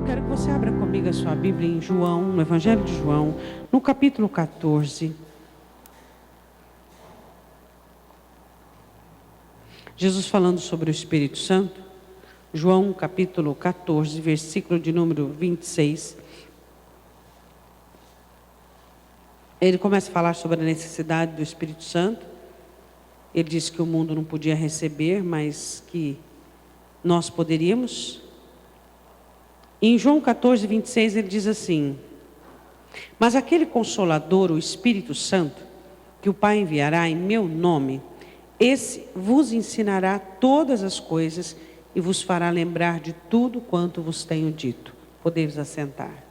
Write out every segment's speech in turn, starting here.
quero que você abra comigo a sua Bíblia em João, no Evangelho de João, no capítulo 14. Jesus falando sobre o Espírito Santo. João capítulo 14, versículo de número 26. Ele começa a falar sobre a necessidade do Espírito Santo. Ele disse que o mundo não podia receber, mas que nós poderíamos. Em João 14, 26, ele diz assim: mas aquele Consolador, o Espírito Santo, que o Pai enviará em meu nome, esse vos ensinará todas as coisas e vos fará lembrar de tudo quanto vos tenho dito. Podemos assentar.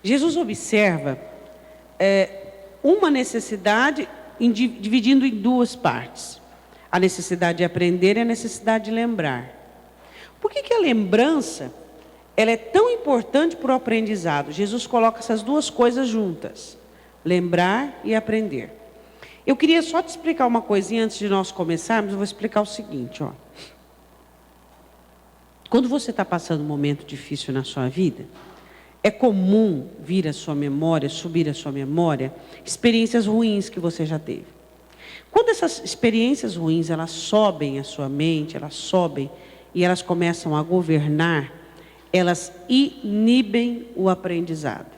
Jesus observa uma necessidade dividindo em duas partes. A necessidade de aprender e a necessidade de lembrar. Por que a lembrança ela é tão importante para o aprendizado? Jesus coloca essas duas coisas juntas. Lembrar e aprender. Eu queria só te explicar uma coisinha antes de nós começarmos. Eu vou explicar o seguinte, ó. Quando você está passando um momento difícil na sua vida, é comum vir à sua memória, subir à sua memória, experiências ruins que você já teve. Quando essas experiências ruins, elas sobem à sua mente, elas sobem e elas começam a governar, elas inibem o aprendizado.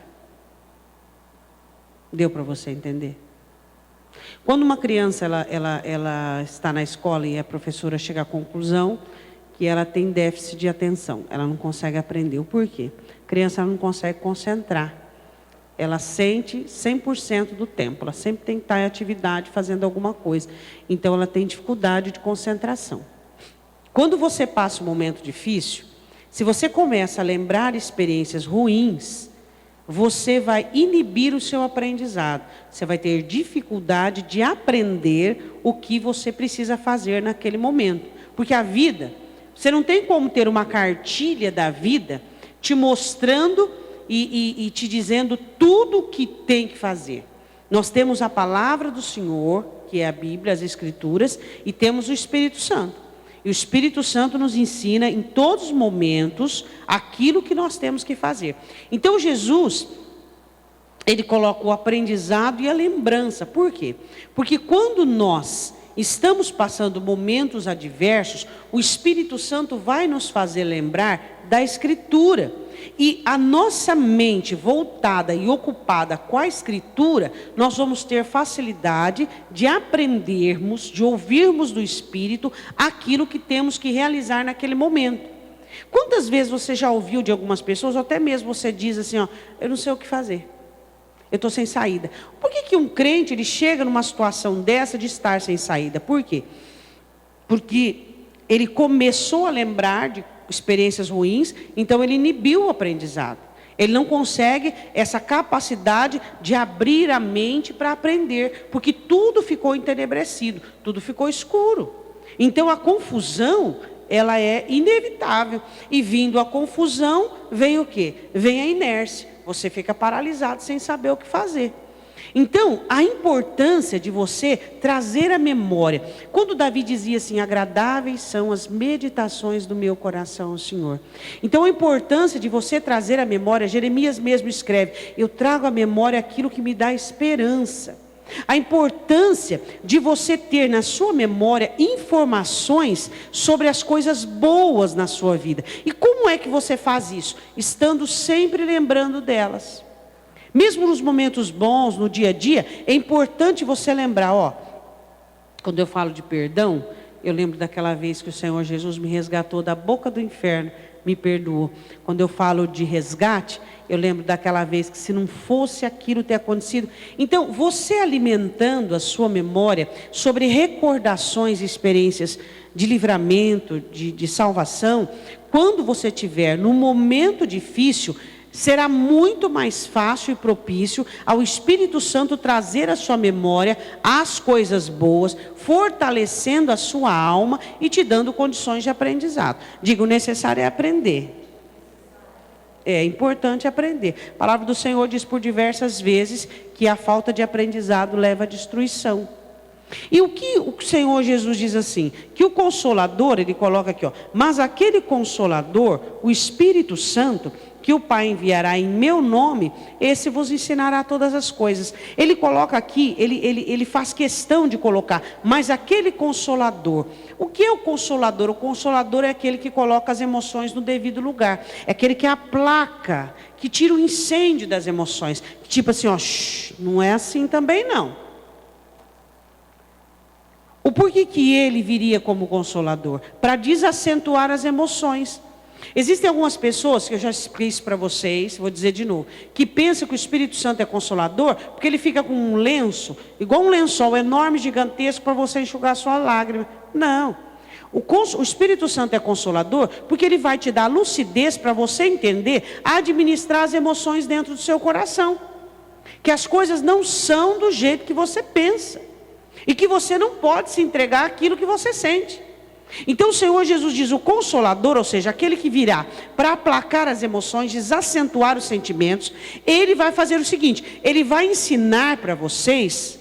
Deu para você entender? Quando uma criança ela está na escola e a professora chega à conclusão que ela tem déficit de atenção, ela não consegue aprender. O porquê? A criança não consegue concentrar. Ela sente 100% do tempo, ela sempre tem que estar em atividade fazendo alguma coisa. Então ela tem dificuldade de concentração. Quando você passa um momento difícil, se você começa a lembrar experiências ruins, você vai inibir o seu aprendizado. Você vai ter dificuldade de aprender o que você precisa fazer naquele momento. Porque a vida, você não tem como ter uma cartilha da vida te mostrando e te dizendo tudo o que tem que fazer. Nós temos a palavra do Senhor, que é a Bíblia, as Escrituras, e temos o Espírito Santo. E o Espírito Santo nos ensina em todos os momentos aquilo que nós temos que fazer. Então Jesus, ele coloca o aprendizado e a lembrança. Por quê? Porque quando nós estamos passando momentos adversos, o Espírito Santo vai nos fazer lembrar da Escritura. E a nossa mente voltada e ocupada com a Escritura, nós vamos ter facilidade de aprendermos, de ouvirmos do Espírito aquilo que temos que realizar naquele momento. Quantas vezes você já ouviu de algumas pessoas, ou até mesmo você diz assim, ó, eu não sei o que fazer, eu estou sem saída. Por que um crente ele chega numa situação dessa de estar sem saída? Por quê? Porque ele começou a lembrar de experiências ruins, então ele inibiu o aprendizado. Ele não consegue essa capacidade de abrir a mente para aprender, porque tudo ficou entenebrecido, tudo ficou escuro. Então a confusão, ela é inevitável. E vindo a confusão, vem o quê? Vem a inércia. Você fica paralisado sem saber o que fazer. Então, a importância de você trazer a memória. Quando Davi dizia assim, agradáveis são as meditações do meu coração, Senhor. Então, a importância de você trazer a memória, Jeremias mesmo escreve, eu trago à memória aquilo que me dá esperança. A importância de você ter na sua memória informações sobre as coisas boas na sua vida. E como é que você faz isso? Estando sempre lembrando delas. Mesmo nos momentos bons, no dia a dia, é importante você lembrar, ó, quando eu falo de perdão, eu lembro daquela vez que o Senhor Jesus me resgatou da boca do inferno, me perdoou. Quando eu falo de resgate, eu lembro daquela vez que se não fosse aquilo ter acontecido. Então, você alimentando a sua memória sobre recordações e experiências de livramento, de salvação, quando você estiver num momento difícil, será muito mais fácil e propício ao Espírito Santo trazer à sua memória as coisas boas, fortalecendo a sua alma e te dando condições de aprendizado. Digo, o necessário é aprender. É importante aprender. A palavra do Senhor diz por diversas vezes que a falta de aprendizado leva à destruição. E o que o Senhor Jesus diz assim? Que o Consolador, ele coloca aqui, ó, mas aquele Consolador, o Espírito Santo, que o Pai enviará em meu nome, esse vos ensinará todas as coisas. Ele coloca aqui, ele faz questão de colocar, mas aquele Consolador. O que é o Consolador? O Consolador é aquele que coloca as emoções no devido lugar. É aquele que aplaca, que tira o incêndio das emoções. Tipo assim, ó, não é assim também não. O porquê que ele viria como Consolador? Para desacentuar as emoções. Existem algumas pessoas, que eu já expliquei isso para vocês, vou dizer de novo, que pensam que o Espírito Santo é Consolador, porque ele fica com um lenço, igual um lençol enorme, gigantesco, para você enxugar a sua lágrima. Não. O Espírito Santo é Consolador, porque ele vai te dar lucidez para você entender, administrar as emoções dentro do seu coração. Que as coisas não são do jeito que você pensa. E que você não pode se entregar àquilo que você sente. Então o Senhor Jesus diz, o Consolador, ou seja, aquele que virá para aplacar as emoções, desacentuar os sentimentos, ele vai fazer o seguinte, ele vai ensinar para vocês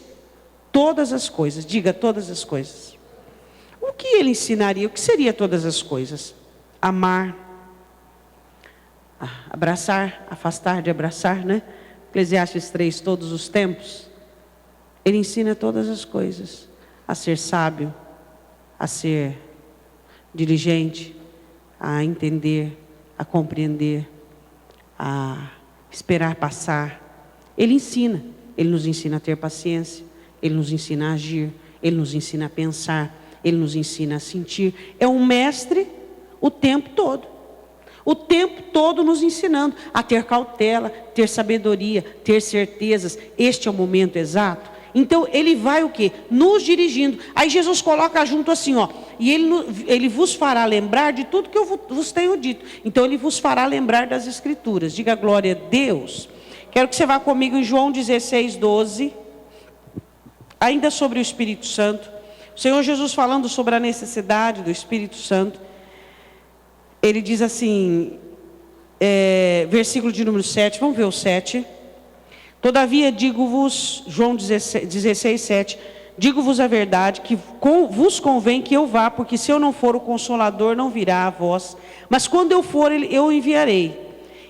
todas as coisas. Diga, todas as coisas. O que ele ensinaria? O que seria todas as coisas? Amar, abraçar, afastar de abraçar, né? Eclesiastes 3, todos os tempos. Ele ensina todas as coisas. A ser sábio, a ser diligente, a entender, a compreender, a esperar passar. Ele ensina. Ele nos ensina a ter paciência. Ele nos ensina a agir. Ele nos ensina a pensar. Ele nos ensina a sentir. É um mestre o tempo todo. O tempo todo nos ensinando a ter cautela, ter sabedoria, ter certezas. Este é o momento exato. Então ele vai o quê? Nos dirigindo. Aí Jesus coloca junto assim, ó. E ele vos fará lembrar de tudo que eu vos tenho dito. Então ele vos fará lembrar das Escrituras. Diga glória a Deus. Quero que você vá comigo em João 16, 12. Ainda sobre o Espírito Santo. O Senhor Jesus falando sobre a necessidade do Espírito Santo. Ele diz assim, versículo de número 7. Vamos ver o 7. Todavia digo-vos, João 16, 7, digo-vos a verdade, que vos convém que eu vá, porque se eu não for, o Consolador não virá a vós, mas quando eu for, eu o enviarei.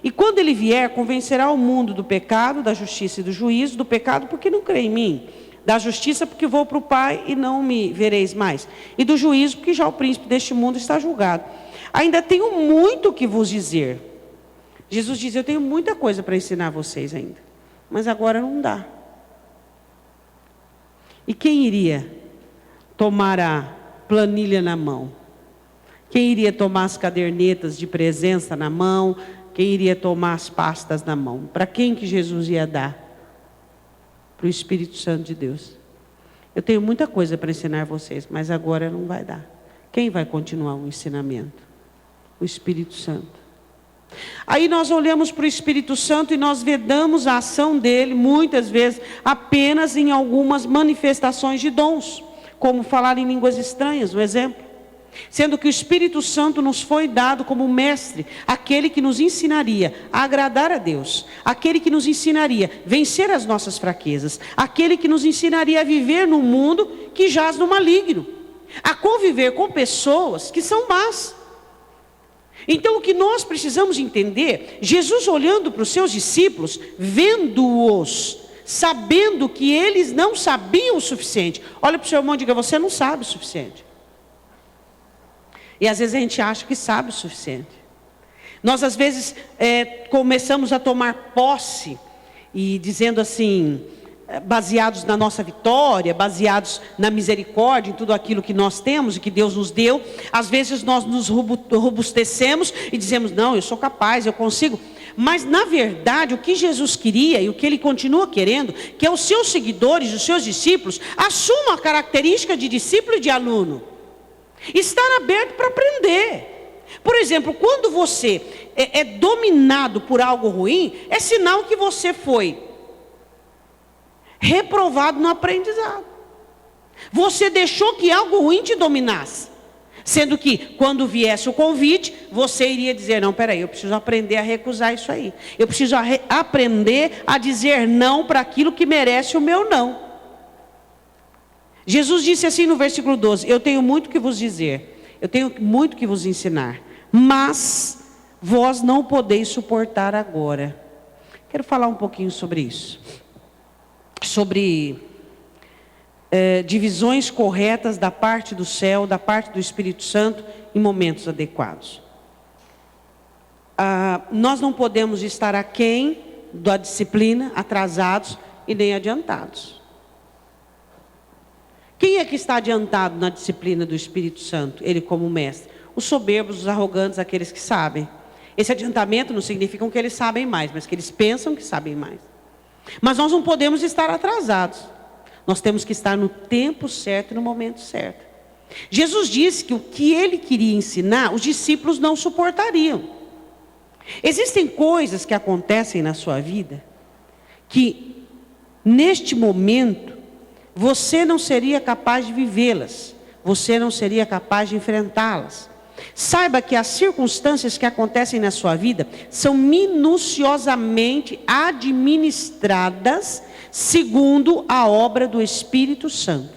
E quando ele vier, convencerá o mundo do pecado, da justiça e do juízo. Do pecado, porque não crê em mim; da justiça, porque vou para o Pai e não me vereis mais; e do juízo, porque já o príncipe deste mundo está julgado. Ainda tenho muito que vos dizer. Jesus diz, eu tenho muita coisa para ensinar vocês ainda. Mas agora não dá. E quem iria tomar a planilha na mão? Quem iria tomar as cadernetas de presença na mão? Quem iria tomar as pastas na mão? Para quem que Jesus ia dar? Para o Espírito Santo de Deus. Eu tenho muita coisa para ensinar vocês, mas agora não vai dar. Quem vai continuar o ensinamento? O Espírito Santo. Aí nós olhamos para o Espírito Santo e nós vedamos a ação dele, muitas vezes, apenas em algumas manifestações de dons, como falar em línguas estranhas, um exemplo. Sendo que o Espírito Santo nos foi dado como mestre, aquele que nos ensinaria a agradar a Deus, aquele que nos ensinaria a vencer as nossas fraquezas, aquele que nos ensinaria a viver num mundo que jaz no maligno, a conviver com pessoas que são más. Então o que nós precisamos entender, Jesus olhando para os seus discípulos, vendo-os, sabendo que eles não sabiam o suficiente. Olha para o seu irmão e diga, você não sabe o suficiente. E às vezes a gente acha que sabe o suficiente. Nós às vezes começamos a tomar posse e dizendo assim, baseados na nossa vitória, baseados na misericórdia, em tudo aquilo que nós temos e que Deus nos deu. Às vezes nós nos robustecemos e dizemos, não, eu sou capaz, eu consigo. Mas na verdade o que Jesus queria e o que Ele continua querendo, que é os seus seguidores, os seus discípulos, assumam a característica de discípulo e de aluno. Estar aberto para aprender. Por exemplo, quando você é dominado por algo ruim, é sinal que você foi reprovado no aprendizado. Você deixou que algo ruim te dominasse. Sendo que, quando viesse o convite, você iria dizer, não, peraí, eu preciso aprender a recusar isso aí. Eu preciso aprender a dizer não para aquilo que merece o meu não. Jesus disse assim no versículo 12: eu tenho muito que vos dizer, eu tenho muito que vos ensinar, mas vós não podeis suportar agora. Quero falar um pouquinho sobre isso. Sobre divisões corretas da parte do céu, da parte do Espírito Santo, em momentos adequados. Nós não podemos estar aquém da disciplina, atrasados e nem adiantados. Quem é que está adiantado na disciplina do Espírito Santo? Ele como mestre. Os soberbos, os arrogantes, aqueles que sabem. Esse adiantamento não significa que eles sabem mais, mas que eles pensam que sabem mais. Mas nós não podemos estar atrasados. Nós temos que estar no tempo certo e no momento certo. Jesus disse que o que ele queria ensinar, os discípulos não suportariam. Existem coisas que acontecem na sua vida que, neste momento, você não seria capaz de vivê-las. Você não seria capaz de enfrentá-las. Saiba que as circunstâncias que acontecem na sua vida são minuciosamente administradas segundo a obra do Espírito Santo.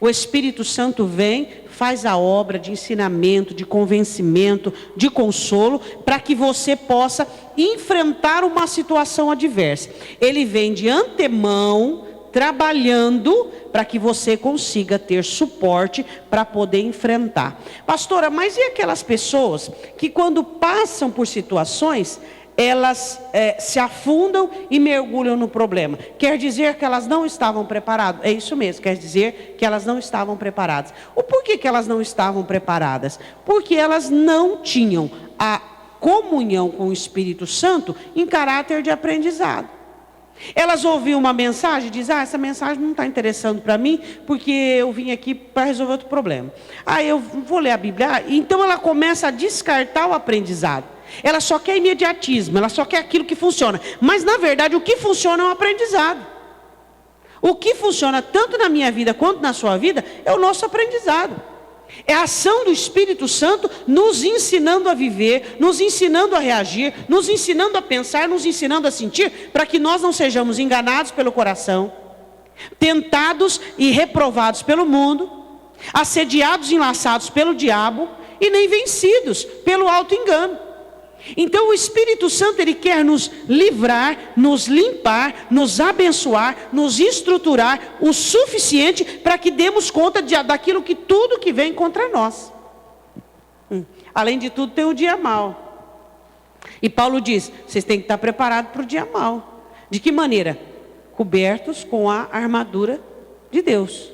O Espírito Santo vem, faz a obra de ensinamento, de convencimento, de consolo, para que você possa enfrentar uma situação adversa. Ele vem de antemão, trabalhando para que você consiga ter suporte para poder enfrentar. Pastora, mas e aquelas pessoas que quando passam por situações, elas se afundam e mergulham no problema? Quer dizer que elas não estavam preparadas? É isso mesmo, quer dizer que elas não estavam preparadas. O porquê que elas não estavam preparadas? Porque elas não tinham a comunhão com o Espírito Santo em caráter de aprendizado. Elas ouviam uma mensagem e dizem: essa mensagem não está interessando para mim, porque eu vim aqui para resolver outro problema. Eu vou ler a Bíblia. Então ela começa a descartar o aprendizado. Ela só quer imediatismo, ela só quer aquilo que funciona. Mas na verdade o que funciona é o aprendizado. O que funciona tanto na minha vida quanto na sua vida é o nosso aprendizado. É a ação do Espírito Santo nos ensinando a viver, nos ensinando a reagir, nos ensinando a pensar, nos ensinando a sentir, para que nós não sejamos enganados pelo coração, tentados e reprovados pelo mundo, assediados e enlaçados pelo diabo e nem vencidos pelo auto-engano. Então o Espírito Santo, ele quer nos livrar, nos limpar, nos abençoar, nos estruturar o suficiente para que demos conta daquilo que tudo que vem contra nós. Além de tudo, tem o dia mau. E Paulo diz: vocês têm que estar preparados para o dia mau. De que maneira? Cobertos com a armadura de Deus.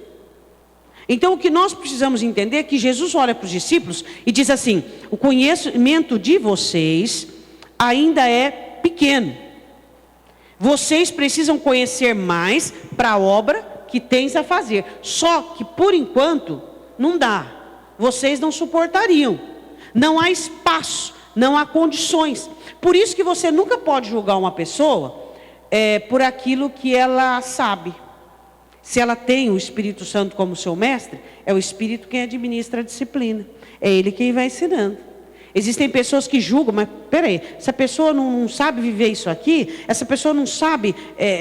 Então o que nós precisamos entender é que Jesus olha para os discípulos e diz assim: o conhecimento de vocês ainda é pequeno. Vocês precisam conhecer mais para a obra que tens a fazer. Só que por enquanto não dá. Vocês não suportariam. Não há espaço, não há condições. Por isso que você nunca pode julgar uma pessoa por aquilo que ela sabe. Se ela tem o Espírito Santo como seu mestre, é o Espírito quem administra a disciplina. É Ele quem vai ensinando. Existem pessoas que julgam, mas peraí, essa pessoa não sabe viver isso aqui, essa pessoa não sabe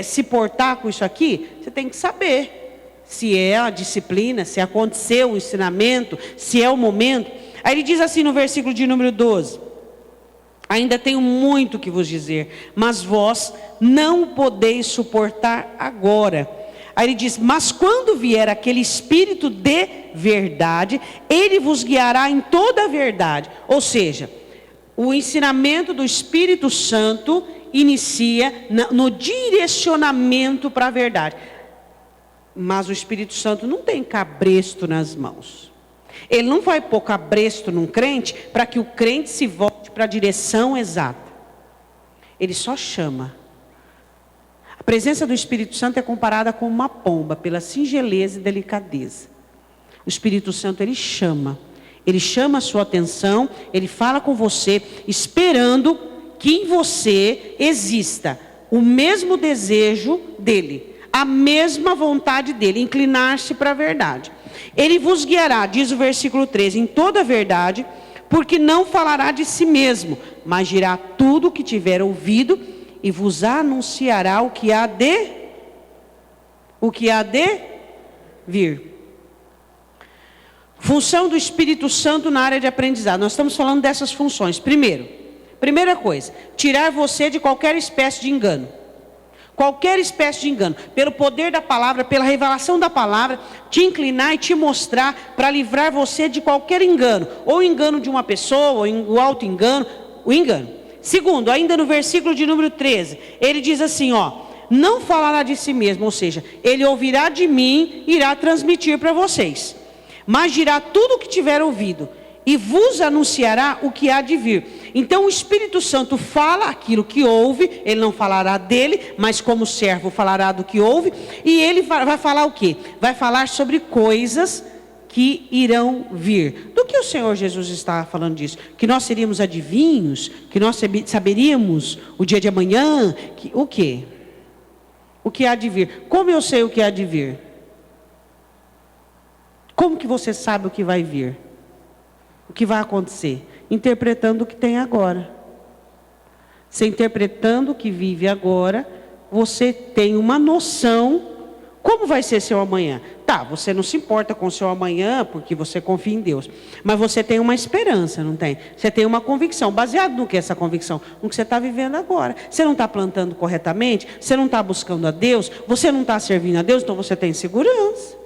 se portar com isso aqui. Você tem que saber se é a disciplina, se aconteceu o ensinamento, se é o momento. Aí ele diz assim no versículo de número 12: ainda tenho muito que vos dizer, mas vós não podeis suportar agora. Aí ele diz: mas quando vier aquele Espírito de verdade, ele vos guiará em toda a verdade. Ou seja, o ensinamento do Espírito Santo inicia no direcionamento para a verdade. Mas o Espírito Santo não tem cabresto nas mãos. Ele não vai pôr cabresto num crente para que o crente se volte para a direção exata. Ele só chama. A presença do Espírito Santo é comparada com uma pomba, pela singeleza e delicadeza. O Espírito Santo, ele chama a sua atenção, ele fala com você, esperando que em você exista o mesmo desejo dele, a mesma vontade dele, inclinar-se para a verdade. Ele vos guiará, diz o versículo 13, em toda a verdade, porque não falará de si mesmo, mas dirá tudo o que tiver ouvido e vos anunciará o que há de vir. Função do Espírito Santo na área de aprendizado. Nós estamos falando dessas funções. Primeira coisa, tirar você de qualquer espécie de engano. Qualquer espécie de engano. Pelo poder da palavra, pela revelação da palavra, te inclinar e te mostrar para livrar você de qualquer engano. Ou engano de uma pessoa, ou o auto-engano, o engano. Segundo, ainda no versículo de número 13, ele diz assim, não falará de si mesmo, ou seja, ele ouvirá de mim, irá transmitir para vocês. Mas dirá tudo o que tiver ouvido, e vos anunciará o que há de vir. Então o Espírito Santo fala aquilo que ouve, ele não falará dele, mas como servo falará do que ouve, e ele vai falar o quê? Vai falar sobre coisas que irão vir. Do que o Senhor Jesus está falando disso? Que nós seríamos adivinhos? Que nós saberíamos o dia de amanhã? O quê? O que há de vir? Como eu sei o que há de vir? Como que você sabe o que vai vir? O que vai acontecer? Interpretando o que tem agora. Você interpretando o que vive agora, você tem uma noção como vai ser seu amanhã. Tá, você não se importa com o seu amanhã porque você confia em Deus. Mas você tem uma esperança, não tem? Você tem uma convicção. Baseado no que é essa convicção? No que você está vivendo agora. Você não está plantando corretamente? Você não está buscando a Deus? Você não está servindo a Deus? Então você tem segurança.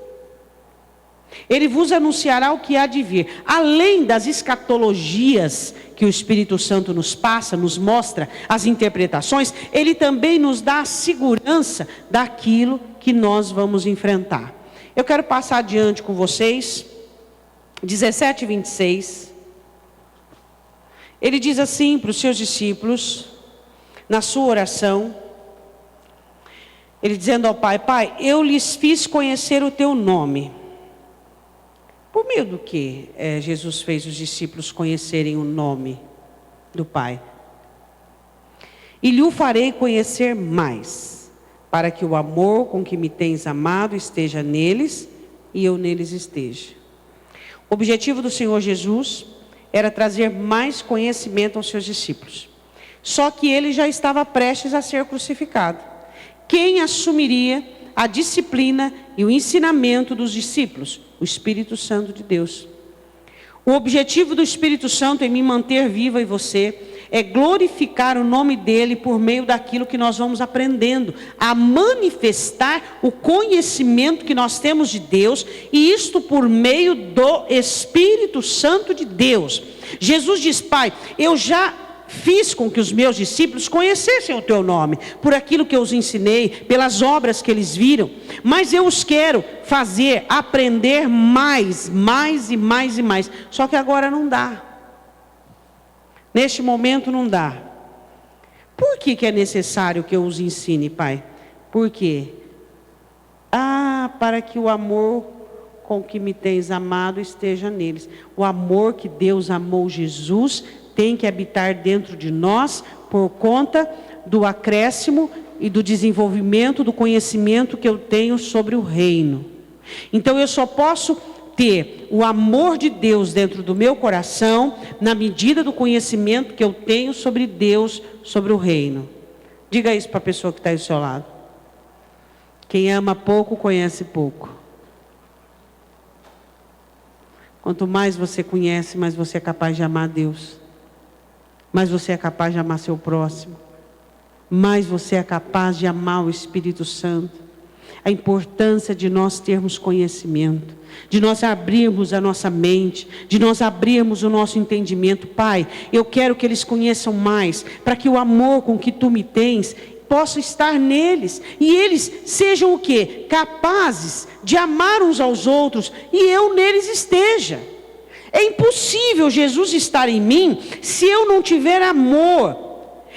Ele vos anunciará o que há de vir. Além das escatologias que o Espírito Santo nos passa, nos mostra as interpretações, ele também nos dá a segurança daquilo que nós vamos enfrentar. Eu quero passar adiante com vocês, 17 e 26. Ele diz assim para os seus discípulos, na sua oração, ele dizendo ao Pai, Pai, eu lhes fiz conhecer o teu nome. Por meio do que Jesus fez os discípulos conhecerem o nome do Pai? E lhe o farei conhecer mais, para que o amor com que me tens amado esteja neles e eu neles esteja. O objetivo do Senhor Jesus era trazer mais conhecimento aos seus discípulos. Só que ele já estava prestes a ser crucificado. Quem assumiria a disciplina e o ensinamento dos discípulos? O Espírito Santo de Deus. O objetivo do Espírito Santo em me manter viva e você é glorificar o nome dele por meio daquilo que nós vamos aprendendo, a manifestar o conhecimento que nós temos de Deus, e isto por meio do Espírito Santo de Deus. Jesus diz, Pai, eu já fiz com que os meus discípulos conhecessem o teu nome, por aquilo que eu os ensinei, pelas obras que eles viram, mas eu os quero fazer aprender mais e mais, só que agora não dá, neste momento não dá. Por que é necessário que eu os ensine, Pai? Por quê? Para que o amor com que me tens amado esteja neles. O amor que Deus amou Jesus tem que habitar dentro de nós por conta do acréscimo e do desenvolvimento do conhecimento que eu tenho sobre o reino. Então eu só posso ter o amor de Deus dentro do meu coração na medida do conhecimento que eu tenho sobre Deus, sobre o reino. Diga isso para a pessoa que está aí do seu lado. Quem ama pouco, conhece pouco. Quanto mais você conhece, mais você é capaz de amar Deus. Mais você é capaz de amar seu próximo. Mais você é capaz de amar o Espírito Santo. A importância de nós termos conhecimento, de nós abrirmos a nossa mente, de nós abrirmos o nosso entendimento. Pai, eu quero que eles conheçam mais, para que o amor com que tu me tens possa estar neles, e eles sejam o quê? Capazes de amar uns aos outros, e eu neles esteja. É impossível Jesus estar em mim se eu não tiver amor.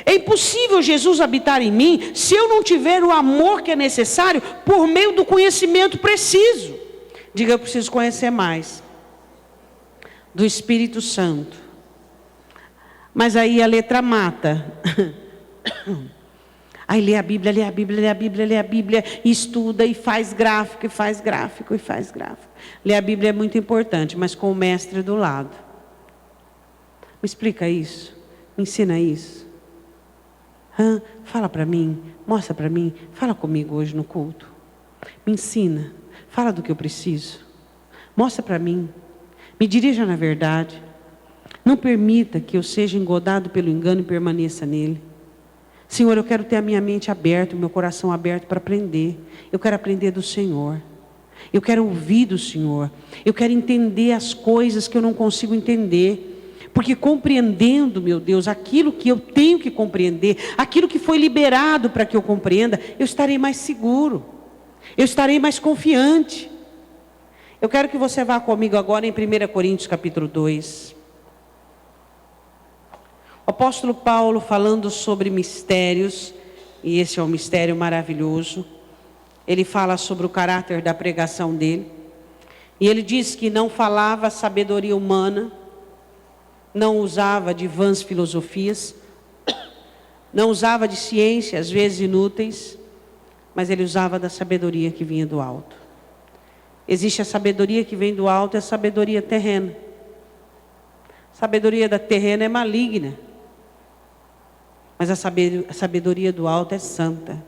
É impossível Jesus habitar em mim se eu não tiver o amor que é necessário por meio do conhecimento preciso. Diga, eu preciso conhecer mais do Espírito Santo. Mas aí a letra mata. Aí lê a Bíblia, lê a Bíblia, lê a Bíblia, lê a Bíblia, estuda e faz gráfico, e faz gráfico, e faz gráfico. Ler a Bíblia é muito importante, mas com o mestre do lado. Me explica isso, me ensina isso. Fala para mim, mostra para mim, fala comigo hoje no culto. Me ensina, fala do que eu preciso. Mostra para mim, me dirija na verdade. Não permita que eu seja engodado pelo engano e permaneça nele. Senhor, eu quero ter a minha mente aberta, o meu coração aberto para aprender. Eu quero aprender do Senhor. Eu quero ouvir do Senhor. Eu quero entender as coisas que eu não consigo entender. Porque compreendendo, meu Deus, aquilo que eu tenho que compreender, aquilo que foi liberado para que eu compreenda, eu estarei mais seguro. Eu estarei mais confiante. Eu quero que você vá comigo agora em 1 Coríntios capítulo 2. O apóstolo Paulo falando sobre mistérios, e esse é um mistério maravilhoso. Ele fala sobre o caráter da pregação dele. E ele diz que não falava sabedoria humana, não usava de vãs filosofias, não usava de ciências, às vezes inúteis, mas ele usava da sabedoria que vinha do alto. Existe a sabedoria que vem do alto e a sabedoria terrena. A sabedoria da terrena é maligna, mas a sabedoria do alto é santa.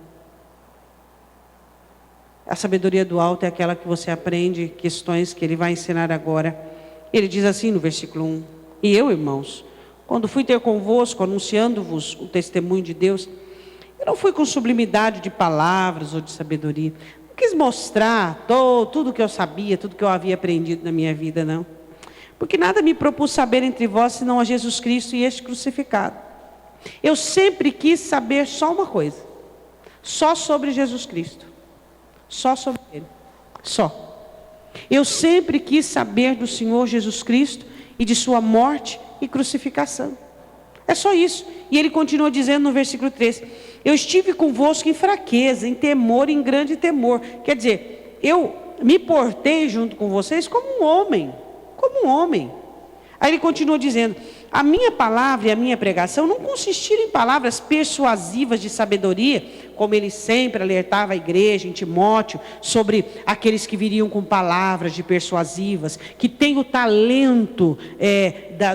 A sabedoria do alto é aquela que você aprende questões que ele vai ensinar agora. Ele diz assim no versículo 1: E eu, irmãos, quando fui ter convosco, anunciando-vos o testemunho de Deus, eu não fui com sublimidade de palavras ou de sabedoria. Não quis mostrar tudo que eu sabia, tudo que eu havia aprendido na minha vida, não. Porque nada me propus saber entre vós, senão a Jesus Cristo e este crucificado. Eu sempre quis saber só uma coisa. Só sobre Jesus Cristo. Só sobre Ele. Só. Eu sempre quis saber do Senhor Jesus Cristo e de sua morte e crucificação. É só isso. E ele continua dizendo no versículo 3: Eu estive convosco em fraqueza, em temor, em grande temor. Quer dizer, eu me portei junto com vocês como um homem. Como um homem. Aí ele continua dizendo: a minha palavra e a minha pregação não consistiram em palavras persuasivas de sabedoria, como ele sempre alertava a igreja em Timóteo, sobre aqueles que viriam com palavras de persuasivas, que têm o talento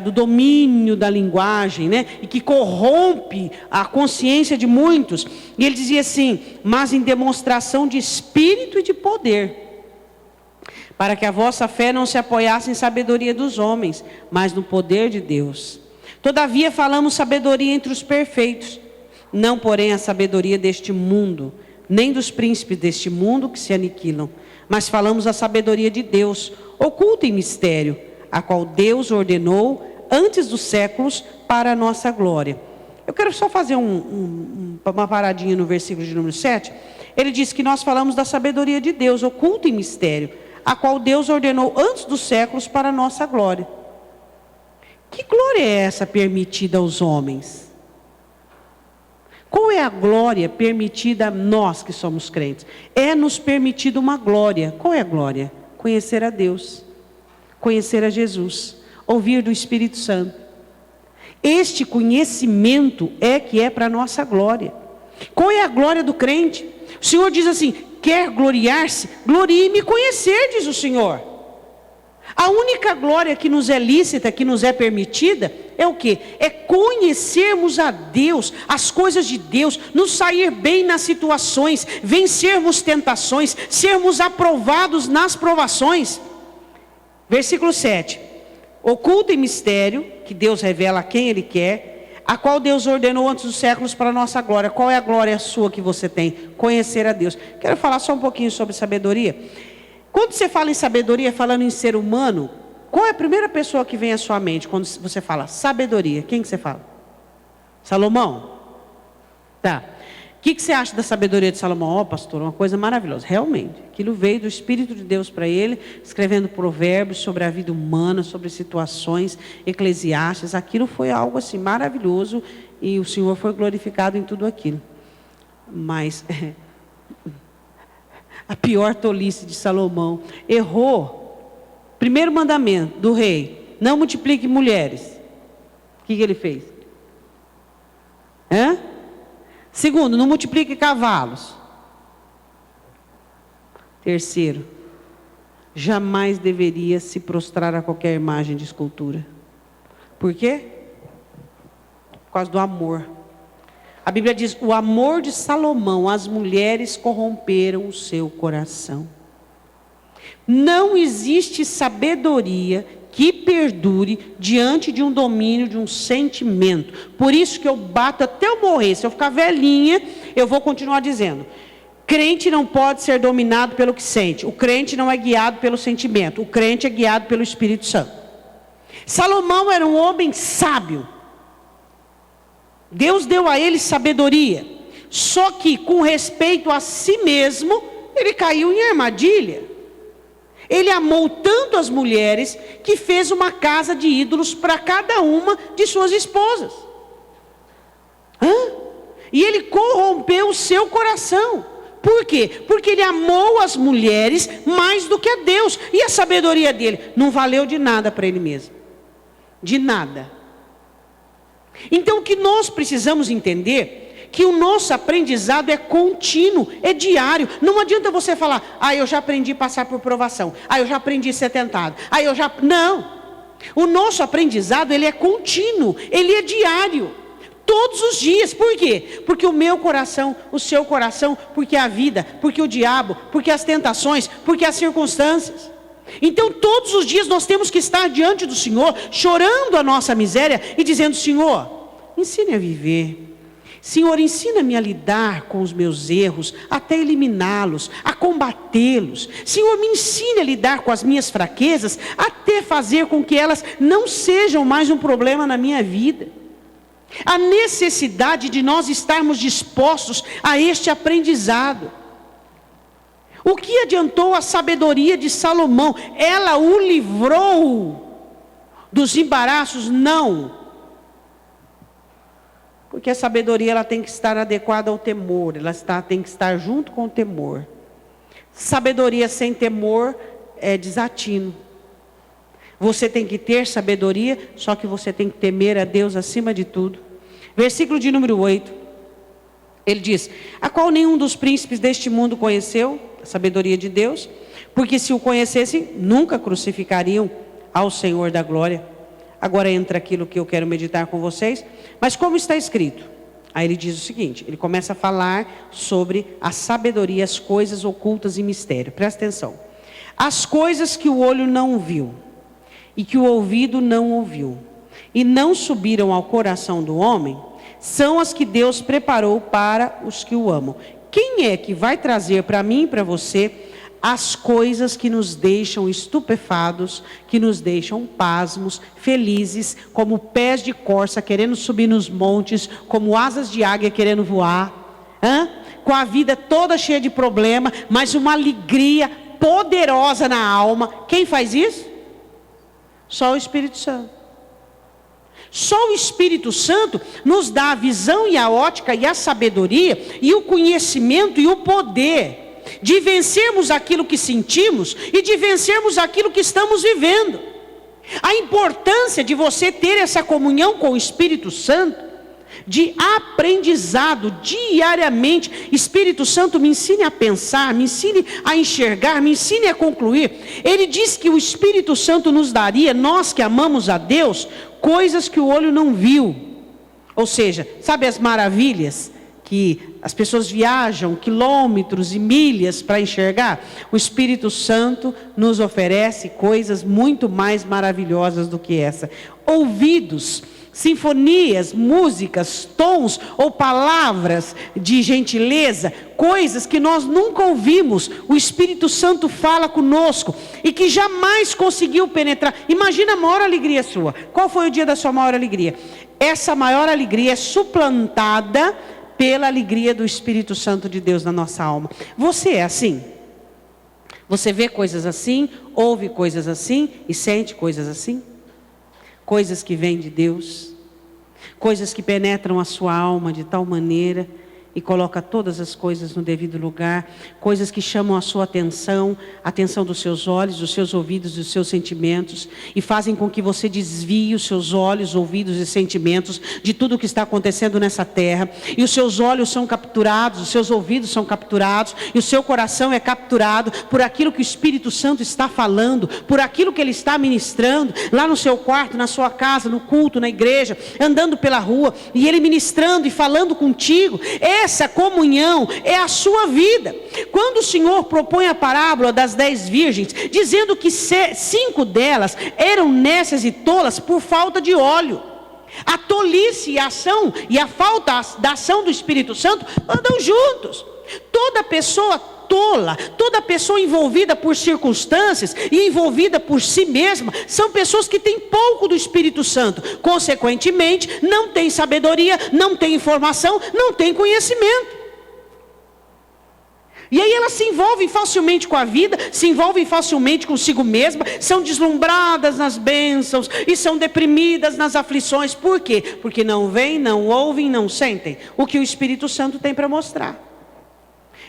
do domínio da linguagem, né? E que corrompe a consciência de muitos. E ele dizia assim: mas em demonstração de espírito e de poder, para que a vossa fé não se apoiasse em sabedoria dos homens, mas no poder de Deus. Todavia falamos sabedoria entre os perfeitos, não porém a sabedoria deste mundo, nem dos príncipes deste mundo que se aniquilam, mas falamos a sabedoria de Deus, oculta em mistério, a qual Deus ordenou antes dos séculos para a nossa glória. Eu quero só fazer uma paradinha no versículo de número 7. Ele diz que nós falamos da sabedoria de Deus, oculta em mistério, a qual Deus ordenou antes dos séculos para a nossa glória. Que glória é essa permitida aos homens? Qual é a glória permitida a nós que somos crentes? É nos permitido uma glória. Qual é a glória? Conhecer a Deus, conhecer a Jesus, ouvir do Espírito Santo. Este conhecimento é que é para a nossa glória. Qual é a glória do crente? O Senhor diz assim: quer gloriar-se? Glorie em me conhecer, diz o Senhor. A única glória que nos é lícita, que nos é permitida, é o quê? É conhecermos a Deus, as coisas de Deus, nos sair bem nas situações, vencermos tentações, sermos aprovados nas provações. Versículo 7. Oculta em mistério, que Deus revela a quem Ele quer, a qual Deus ordenou antes dos séculos para a nossa glória. Qual é a glória sua que você tem? Conhecer a Deus. Quero falar só um pouquinho sobre sabedoria. Quando você fala em sabedoria, falando em ser humano, qual é a primeira pessoa que vem à sua mente quando você fala sabedoria? Quem que você fala? Salomão? Tá. O que você acha da sabedoria de Salomão? Pastor, uma coisa maravilhosa. Realmente, aquilo veio do Espírito de Deus para ele, escrevendo provérbios sobre a vida humana, sobre situações, Eclesiastes. Aquilo foi algo assim maravilhoso e o Senhor foi glorificado em tudo aquilo. Mas a pior tolice de Salomão, errou. Primeiro mandamento do rei: não multiplique mulheres. O que ele fez? Segundo, não multiplique cavalos. Terceiro, jamais deveria se prostrar a qualquer imagem de escultura. Por quê? Por causa do amor. A Bíblia diz: o amor de Salomão às mulheres corromperam o seu coração. Não existe sabedoria que perdure diante de um domínio, de um sentimento. Por isso que eu bato até eu morrer. Se eu ficar velhinha, eu vou continuar dizendo: crente não pode ser dominado pelo que sente. O crente não é guiado pelo sentimento. O crente é guiado pelo Espírito Santo. Salomão era um homem sábio. Deus deu a ele sabedoria. Só que com respeito a si mesmo, ele caiu em armadilha. Ele amou tanto as mulheres que fez uma casa de ídolos para cada uma de suas esposas. E ele corrompeu o seu coração. Por quê? Porque ele amou as mulheres mais do que a Deus. E a sabedoria dele não valeu de nada para ele mesmo. De nada. Então o que nós precisamos entender, que o nosso aprendizado é contínuo, é diário. Não adianta você falar: eu já aprendi a passar por provação, eu já aprendi a ser tentado, Não. O nosso aprendizado, ele é contínuo, ele é diário. Todos os dias. Por quê? Porque o meu coração, o seu coração, porque a vida, porque o diabo, porque as tentações, porque as circunstâncias. Então todos os dias nós temos que estar diante do Senhor, chorando a nossa miséria e dizendo: Senhor, ensine a viver. Senhor, ensina-me a lidar com os meus erros, até eliminá-los, a combatê-los. Senhor, me ensine a lidar com as minhas fraquezas, até fazer com que elas não sejam mais um problema na minha vida. A necessidade de nós estarmos dispostos a este aprendizado. O que adiantou a sabedoria de Salomão? Ela o livrou dos embaraços? Não. Porque a sabedoria, ela tem que estar adequada ao temor. Tem que estar junto com o temor. Sabedoria sem temor é desatino. Você tem que ter sabedoria, só que você tem que temer a Deus acima de tudo. Versículo de número 8. Ele diz: a qual nenhum dos príncipes deste mundo conheceu a sabedoria de Deus, porque se o conhecessem, nunca crucificariam ao Senhor da glória. Agora entra aquilo que eu quero meditar com vocês. Mas como está escrito? Aí ele diz o seguinte, ele começa a falar sobre a sabedoria, as coisas ocultas e mistério. Presta atenção. As coisas que o olho não viu, e que o ouvido não ouviu, e não subiram ao coração do homem, são as que Deus preparou para os que o amam. Quem é que vai trazer para mim e para você as coisas que nos deixam estupefados, que nos deixam pasmos, felizes, como pés de corça querendo subir nos montes, como asas de águia querendo voar, com a vida toda cheia de problema, mas uma alegria poderosa na alma? Quem faz isso? Só o Espírito Santo. Só o Espírito Santo nos dá a visão e a ótica e a sabedoria e o conhecimento e o poder de vencermos aquilo que sentimos e de vencermos aquilo que estamos vivendo. A importância de você ter essa comunhão com o Espírito Santo, de aprendizado diariamente. Espírito Santo, me ensine a pensar, me ensine a enxergar, me ensine a concluir. Ele diz que o Espírito Santo nos daria, nós que amamos a Deus, coisas que o olho não viu. Ou seja, sabe as maravilhas que as pessoas viajam quilômetros e milhas para enxergar? O Espírito Santo nos oferece coisas muito mais maravilhosas do que essa. Ouvidos, sinfonias, músicas, tons ou palavras de gentileza, coisas que nós nunca ouvimos, o Espírito Santo fala conosco e que jamais conseguiu penetrar. Imagina a maior alegria sua. Qual foi o dia da sua maior alegria? Essa maior alegria é suplantada pela alegria do Espírito Santo de Deus na nossa alma. Você é assim? Você vê coisas assim, ouve coisas assim e sente coisas assim? Coisas que vêm de Deus, coisas que penetram a sua alma de tal maneira e coloca todas as coisas no devido lugar, coisas que chamam a sua atenção, a atenção dos seus olhos, dos seus ouvidos, dos seus sentimentos, e fazem com que você desvie os seus olhos, ouvidos e sentimentos de tudo o que está acontecendo nessa terra, e os seus olhos são capturados, os seus ouvidos são capturados, e o seu coração é capturado por aquilo que o Espírito Santo está falando, por aquilo que Ele está ministrando, lá no seu quarto, na sua casa, no culto, na igreja, andando pela rua, e Ele ministrando e falando contigo. Essa comunhão é a sua vida. Quando o Senhor propõe a parábola das 10 virgens, dizendo que 5 delas eram nécias e tolas por falta de óleo. A tolice e a ação e a falta da ação do Espírito Santo andam juntos. Toda pessoa tola, toda pessoa envolvida por circunstâncias e envolvida por si mesma, são pessoas que têm pouco do Espírito Santo. Consequentemente, não têm sabedoria, não têm informação, não têm conhecimento. E aí elas se envolvem facilmente com a vida, se envolvem facilmente consigo mesma, são deslumbradas nas bênçãos e são deprimidas nas aflições. Por quê? Porque não veem, não ouvem, não sentem o que o Espírito Santo tem para mostrar.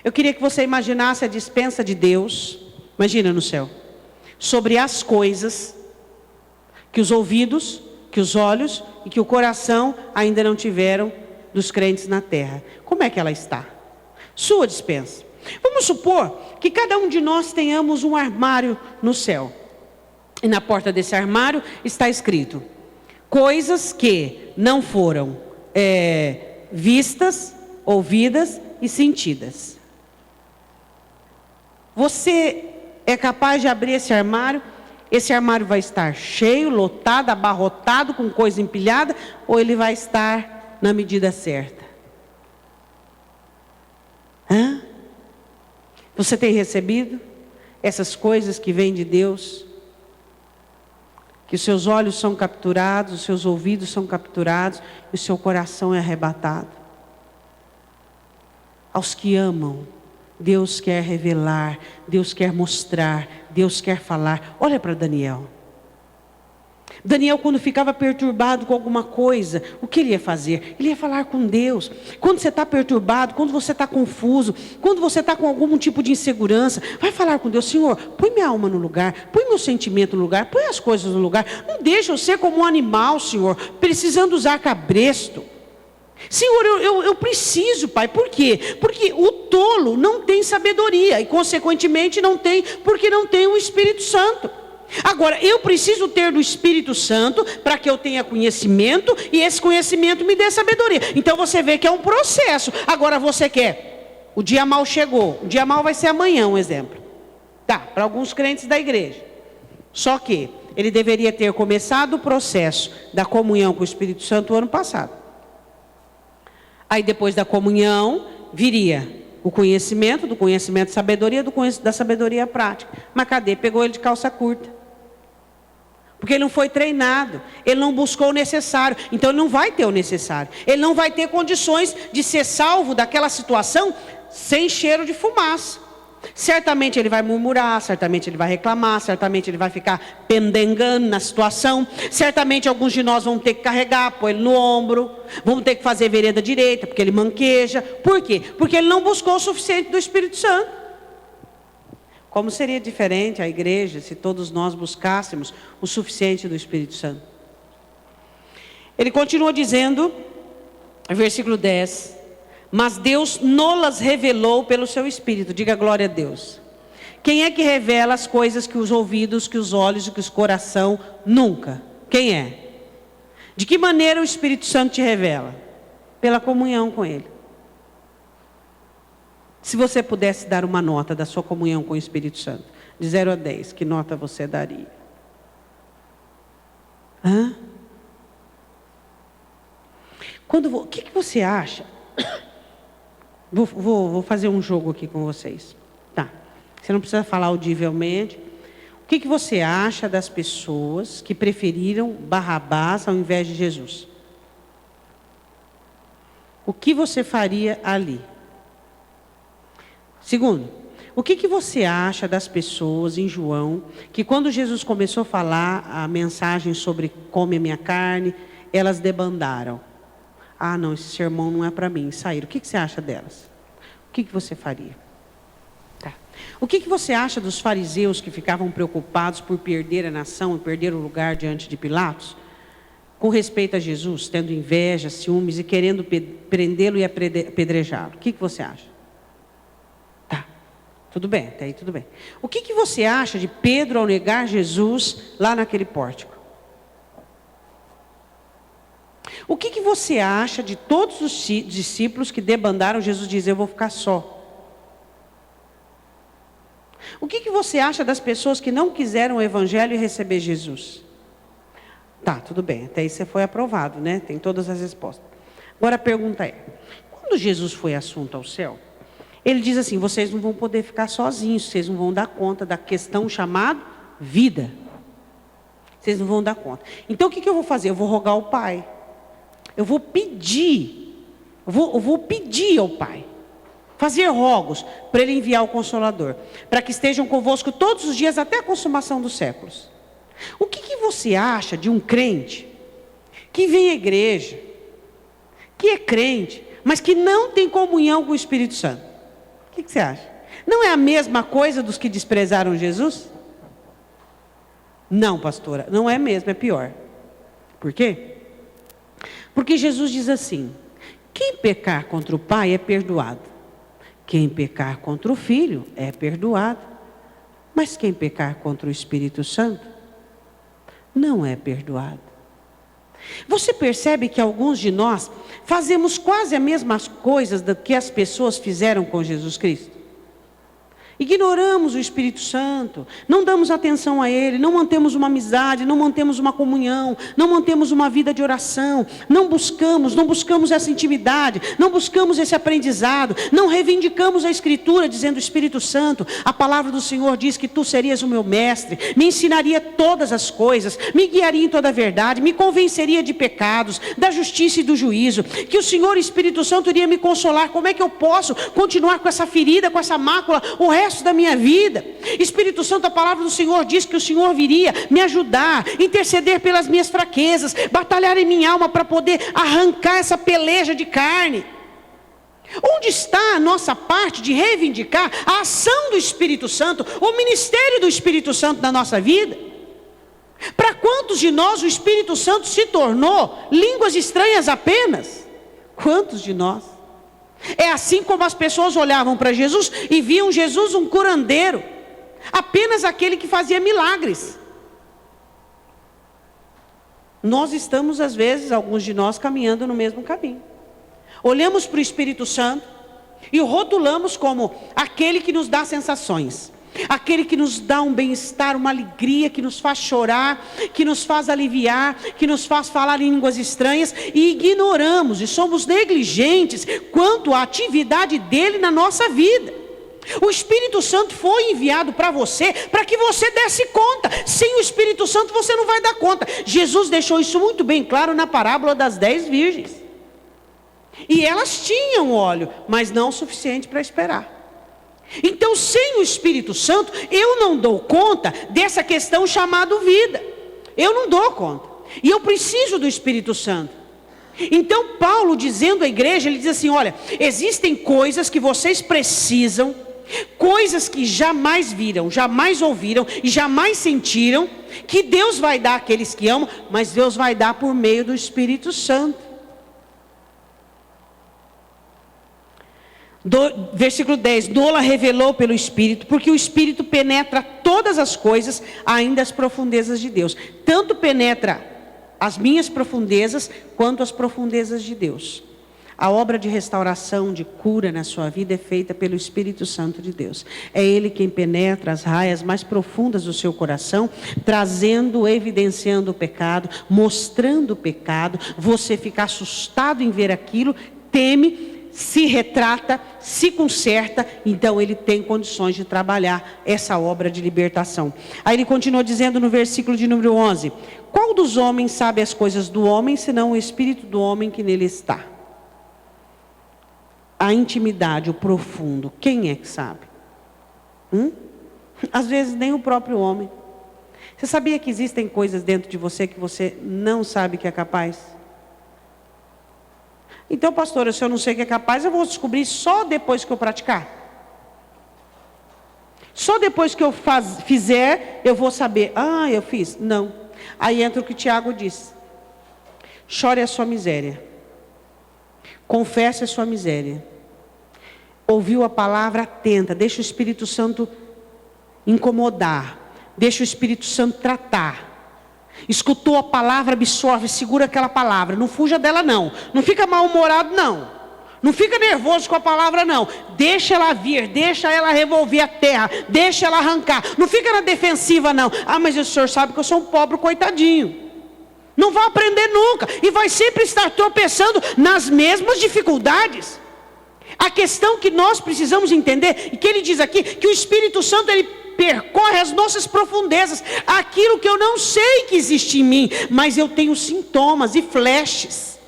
Eu queria que você imaginasse a dispensa de Deus, imagina no céu, sobre as coisas que os ouvidos, que os olhos e que o coração ainda não tiveram dos crentes na terra. Como é que ela está? Sua dispensa. Vamos supor que cada um de nós tenhamos um armário no céu. E na porta desse armário está escrito: coisas que não foram vistas, ouvidas e sentidas. Você é capaz de abrir esse armário vai estar cheio, lotado, abarrotado, com coisa empilhada, ou ele vai estar na medida certa? Você tem recebido essas coisas que vêm de Deus? Que os seus olhos são capturados, os seus ouvidos são capturados, e o seu coração é arrebatado. Aos que amam, Deus quer revelar, Deus quer mostrar, Deus quer falar. Olha para Daniel. Daniel, quando ficava perturbado com alguma coisa, o que ele ia fazer? Ele ia falar com Deus. Quando você está perturbado, quando você está confuso, quando você está com algum tipo de insegurança, vai falar com Deus: Senhor, põe minha alma no lugar, põe meu sentimento no lugar, põe as coisas no lugar. Não deixa eu ser como um animal, Senhor, precisando usar cabresto. Senhor, eu preciso, Pai. Por quê? Porque o tolo não tem sabedoria e consequentemente não tem, porque não tem o Espírito Santo. Agora, eu preciso ter do Espírito Santo para que eu tenha conhecimento e esse conhecimento me dê sabedoria. Então você vê que é um processo. Agora você quer, o dia mal chegou, o dia mal vai ser amanhã, um exemplo. Tá, para alguns crentes da igreja. Só que ele deveria ter começado o processo da comunhão com o Espírito Santo o ano passado. Aí depois da comunhão, viria o conhecimento, do conhecimento sabedoria, da sabedoria prática. Mas cadê? Pegou ele de calça curta. Porque ele não foi treinado, ele não buscou o necessário, então ele não vai ter o necessário. Ele não vai ter condições de ser salvo daquela situação sem cheiro de fumaça. Certamente ele vai murmurar, certamente ele vai reclamar, certamente ele vai ficar pendengando na situação. Certamente alguns de nós vão ter que carregar, pôr ele no ombro, vamos ter que fazer vereda direita, porque ele manqueja. Por quê? Porque ele não buscou o suficiente do Espírito Santo. Como seria diferente a igreja se todos nós buscássemos o suficiente do Espírito Santo? Ele continua dizendo, versículo 10... Mas Deus nolas revelou pelo seu Espírito. Diga glória a Deus. Quem é que revela as coisas que os ouvidos, que os olhos e que os coração nunca? Quem é? De que maneira o Espírito Santo te revela? Pela comunhão com Ele. Se você pudesse dar uma nota da sua comunhão com o Espírito Santo, de 0 a 10, que nota você daria? O que você acha? Vou fazer um jogo aqui com vocês. Tá. Você não precisa falar audivelmente. O que você acha das pessoas que preferiram Barrabás ao invés de Jesus? O que você faria ali? Segundo, o que você acha das pessoas em João, que quando Jesus começou a falar a mensagem sobre come a minha carne, elas debandaram? Ah, não, esse sermão não é para mim. Saíram. O que você acha delas? O que você faria? Tá. O que você acha dos fariseus que ficavam preocupados por perder a nação e perder o lugar diante de Pilatos? Com respeito a Jesus, tendo inveja, ciúmes e querendo prendê-lo e apedrejá-lo. O que você acha? Tá. Tudo bem, até aí tudo bem. O que você acha de Pedro ao negar Jesus lá naquele pórtico? O que você acha de todos os discípulos que debandaram Jesus dizer, eu vou ficar só? O que você acha das pessoas que não quiseram o evangelho e receber Jesus? Tá, tudo bem, até aí você foi aprovado, né? Tem todas as respostas. Agora a pergunta é, quando Jesus foi assunto ao céu, ele diz assim, vocês não vão poder ficar sozinhos, vocês não vão dar conta da questão chamada vida. Vocês não vão dar conta. Então o que eu vou fazer? Eu vou rogar ao Pai. Eu vou pedir ao Pai, fazer rogos para Ele enviar o Consolador, para que estejam convosco todos os dias até a consumação dos séculos. O que você acha de um crente que vem à igreja, que é crente, mas que não tem comunhão com o Espírito Santo? O que você acha? Não é a mesma coisa dos que desprezaram Jesus? Não, pastora, não é mesmo, é pior. Por quê? Porque Jesus diz assim, quem pecar contra o pai é perdoado. Quem pecar contra o filho é perdoado. Mas quem pecar contra o Espírito Santo não é perdoado. Você percebe que alguns de nós fazemos quase as mesmas coisas do que as pessoas fizeram com Jesus Cristo? Ignoramos o Espírito Santo, não damos atenção a Ele, não mantemos uma amizade, não mantemos uma comunhão, não mantemos uma vida de oração, não buscamos essa intimidade, não buscamos esse aprendizado, não reivindicamos a Escritura dizendo, Espírito Santo, a palavra do Senhor diz que Tu serias o meu mestre, me ensinaria todas as coisas, me guiaria em toda a verdade, me convenceria de pecados, da justiça e do juízo, que o Senhor Espírito Santo iria me consolar. Como é que eu posso continuar com essa ferida, com essa mácula, o resto da minha vida? Espírito Santo, a palavra do Senhor diz que o Senhor viria me ajudar, interceder pelas minhas fraquezas, batalhar em minha alma para poder arrancar essa peleja de carne. Onde está a nossa parte de reivindicar a ação do Espírito Santo, o ministério do Espírito Santo na nossa vida? Para quantos de nós o Espírito Santo se tornou línguas estranhas apenas? Quantos de nós? É assim como as pessoas olhavam para Jesus e viam Jesus um curandeiro, apenas aquele que fazia milagres. Nós estamos às vezes, alguns de nós, caminhando no mesmo caminho. Olhamos para o Espírito Santo e o rotulamos como aquele que nos dá sensações, aquele que nos dá um bem-estar, uma alegria, que nos faz chorar, que nos faz aliviar, que nos faz falar em línguas estranhas, e ignoramos e somos negligentes quanto à atividade dele na nossa vida. O Espírito Santo foi enviado para você, para que você desse conta. Sem o Espírito Santo você não vai dar conta. Jesus deixou isso muito bem claro na parábola das 10 virgens. E elas tinham óleo, mas não o suficiente para esperar. Então, sem o Espírito Santo, eu não dou conta dessa questão chamada vida. Eu não dou conta. E eu preciso do Espírito Santo. Então, Paulo, dizendo à igreja, ele diz assim, olha, existem coisas que vocês precisam, coisas que jamais viram, jamais ouviram e jamais sentiram, que Deus vai dar àqueles que amam, mas Deus vai dar por meio do Espírito Santo. Versículo 10, Nola revelou pelo Espírito, porque o Espírito penetra todas as coisas, ainda as profundezas de Deus. Tanto penetra as minhas profundezas, quanto as profundezas de Deus. A obra de restauração, de cura na sua vida é feita pelo Espírito Santo de Deus. É Ele quem penetra as raias mais profundas do seu coração, trazendo, evidenciando o pecado, mostrando o pecado. Você fica assustado em ver aquilo, teme, se retrata, se conserta, então ele tem condições de trabalhar essa obra de libertação. Aí ele continua dizendo no versículo de número 11, qual dos homens sabe as coisas do homem, senão o espírito do homem que nele está? A intimidade, o profundo, quem é que sabe? Às vezes nem o próprio homem. Você sabia que existem coisas dentro de você que você não sabe que é capaz? Então, pastora, se eu não sei que é capaz, eu vou descobrir só depois que eu praticar. Só depois que eu fizer, eu vou saber. Ah, eu fiz. Não. Aí entra o que Tiago diz. Chore a sua miséria. Confesse a sua miséria. Ouviu a palavra, atenta. Deixa o Espírito Santo incomodar. Deixa o Espírito Santo tratar. Escutou a palavra, absorve, segura aquela palavra. Não fuja dela não. Não fica mal-humorado não. Não fica nervoso com a palavra não. Deixa ela vir, deixa ela revolver a terra. Deixa ela arrancar. Não fica na defensiva não. Ah, mas o senhor sabe que eu sou um pobre coitadinho. Não vai aprender nunca. E vai sempre estar tropeçando nas mesmas dificuldades. A questão que nós precisamos entender, e que ele diz aqui, que o Espírito Santo ele percorre as nossas profundezas, aquilo que eu não sei que existe em mim, mas eu tenho sintomas e flashes.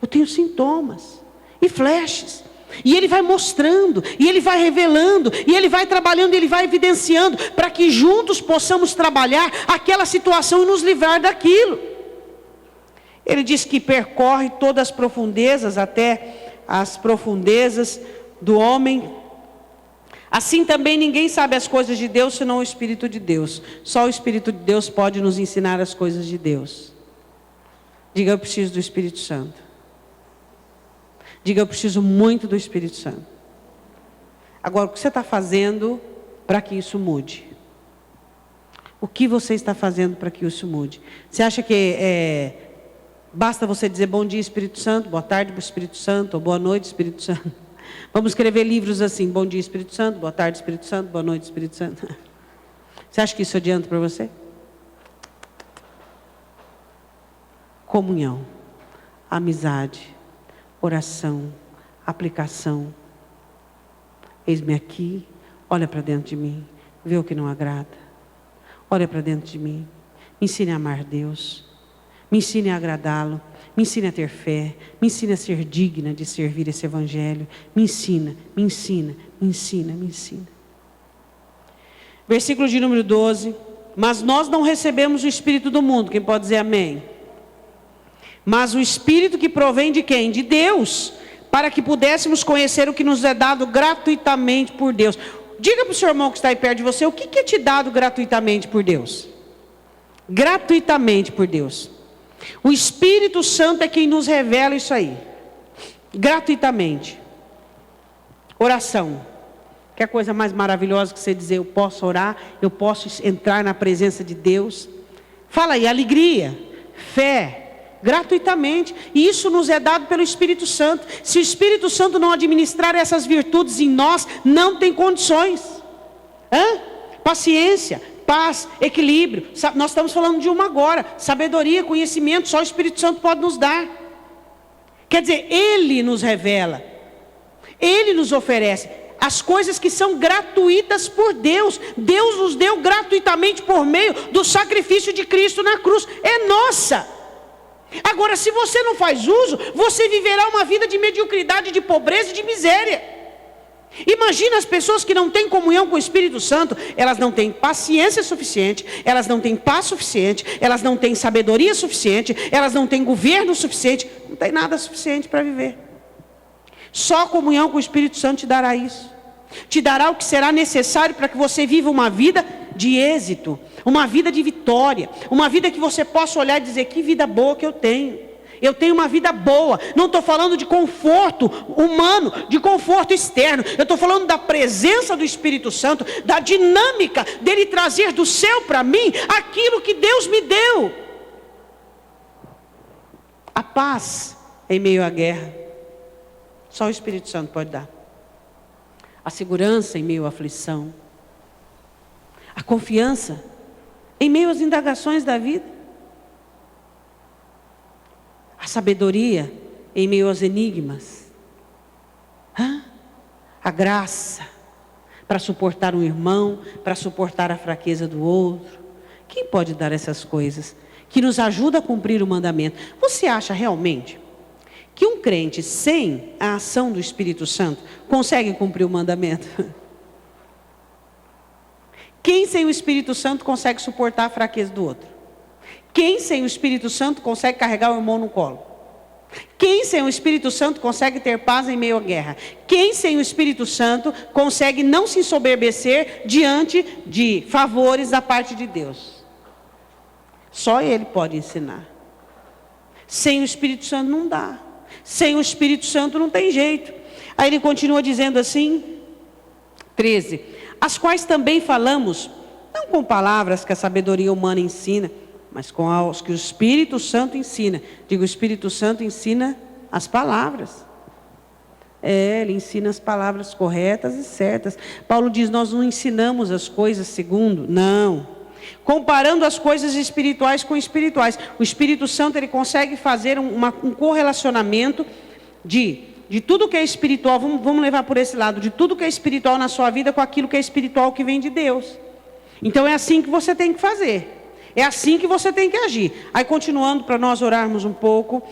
Eu tenho sintomas e flashes. E ele vai mostrando, e ele vai revelando, e ele vai trabalhando, e ele vai evidenciando, para que juntos possamos trabalhar aquela situação e nos livrar daquilo. Ele diz que percorre todas as profundezas, até as profundezas do homem. Assim também ninguém sabe as coisas de Deus, senão o Espírito de Deus. Só o Espírito de Deus pode nos ensinar as coisas de Deus. Diga, eu preciso do Espírito Santo. Diga, eu preciso muito do Espírito Santo. Agora, o que você está fazendo para que isso mude? O que você está fazendo para que isso mude? Você acha que basta você dizer bom dia, Espírito Santo, boa tarde, Espírito Santo, ou boa noite, Espírito Santo? Vamos escrever livros assim, bom dia, Espírito Santo, boa tarde, Espírito Santo, boa noite, Espírito Santo. Você acha que isso adianta para você? Comunhão, amizade, oração, aplicação. Eis-me aqui, olha para dentro de mim, vê o que não agrada. Olha para dentro de mim, me ensine a amar Deus, me ensine a agradá-lo, me ensine a ter fé, me ensine a ser digna de servir esse evangelho. Me ensina, me ensina, me ensina, me ensina. Versículo de número 12. Mas nós não recebemos o Espírito do mundo, quem pode dizer amém? Mas o Espírito que provém de quem? De Deus, para que pudéssemos conhecer o que nos é dado gratuitamente por Deus. Diga para o seu irmão que está aí perto de você, o que é te dado gratuitamente por Deus? Gratuitamente por Deus. O Espírito Santo é quem nos revela isso aí. Gratuitamente. Oração. Que coisa mais maravilhosa que você dizer, eu posso orar, eu posso entrar na presença de Deus. Fala aí, alegria, fé, gratuitamente. E isso nos é dado pelo Espírito Santo. Se o Espírito Santo não administrar essas virtudes em nós, não tem condições. Paciência, paz, equilíbrio. Nós estamos falando de uma agora. Sabedoria, conhecimento, só o Espírito Santo pode nos dar. Quer dizer, Ele nos revela. Ele nos oferece as coisas que são gratuitas por Deus. Deus nos deu gratuitamente por meio do sacrifício de Cristo na cruz. É nossa. Agora, se você não faz uso, você viverá uma vida de mediocridade, de pobreza e de miséria. Imagina as pessoas que não têm comunhão com o Espírito Santo. Elas não têm paciência suficiente, elas não têm paz suficiente, elas não têm sabedoria suficiente, elas não têm governo suficiente, não tem nada suficiente para viver. Só a comunhão com o Espírito Santo te dará isso. Te dará o que será necessário para que você viva uma vida de êxito, uma vida de vitória, uma vida que você possa olhar e dizer, que vida boa que eu tenho. Eu tenho uma vida boa. Não estou falando de conforto humano, de conforto externo. Eu estou falando da presença do Espírito Santo, da dinâmica dele trazer do céu para mim aquilo que Deus me deu. A paz em meio à guerra, só o Espírito Santo pode dar. A segurança em meio à aflição. A confiança em meio às indagações da vida. A sabedoria em meio aos enigmas. A graça para suportar um irmão, para suportar a fraqueza do outro. Quem pode dar essas coisas? Que nos ajuda a cumprir o mandamento. Você acha realmente que um crente sem a ação do Espírito Santo consegue cumprir o mandamento? Quem sem o Espírito Santo consegue suportar a fraqueza do outro? Quem sem o Espírito Santo consegue carregar o irmão no colo? Quem sem o Espírito Santo consegue ter paz em meio à guerra? Quem sem o Espírito Santo consegue não se ensoberbecer diante de favores da parte de Deus? Só Ele pode ensinar. Sem o Espírito Santo não dá. Sem o Espírito Santo não tem jeito. Aí ele continua dizendo assim, 13. As quais também falamos, não com palavras que a sabedoria humana ensina, mas com os que o Espírito Santo ensina. Digo, o Espírito Santo ensina as palavras. Ele ensina as palavras corretas e certas. Paulo diz, nós não ensinamos as coisas segundo, não. Comparando as coisas espirituais com espirituais. O Espírito Santo, ele consegue fazer um correlacionamento de tudo que é espiritual, vamos levar por esse lado, de tudo que é espiritual na sua vida com aquilo que é espiritual que vem de Deus. Então é assim que você tem que fazer. É assim que você tem que agir. Aí continuando para nós orarmos um pouco.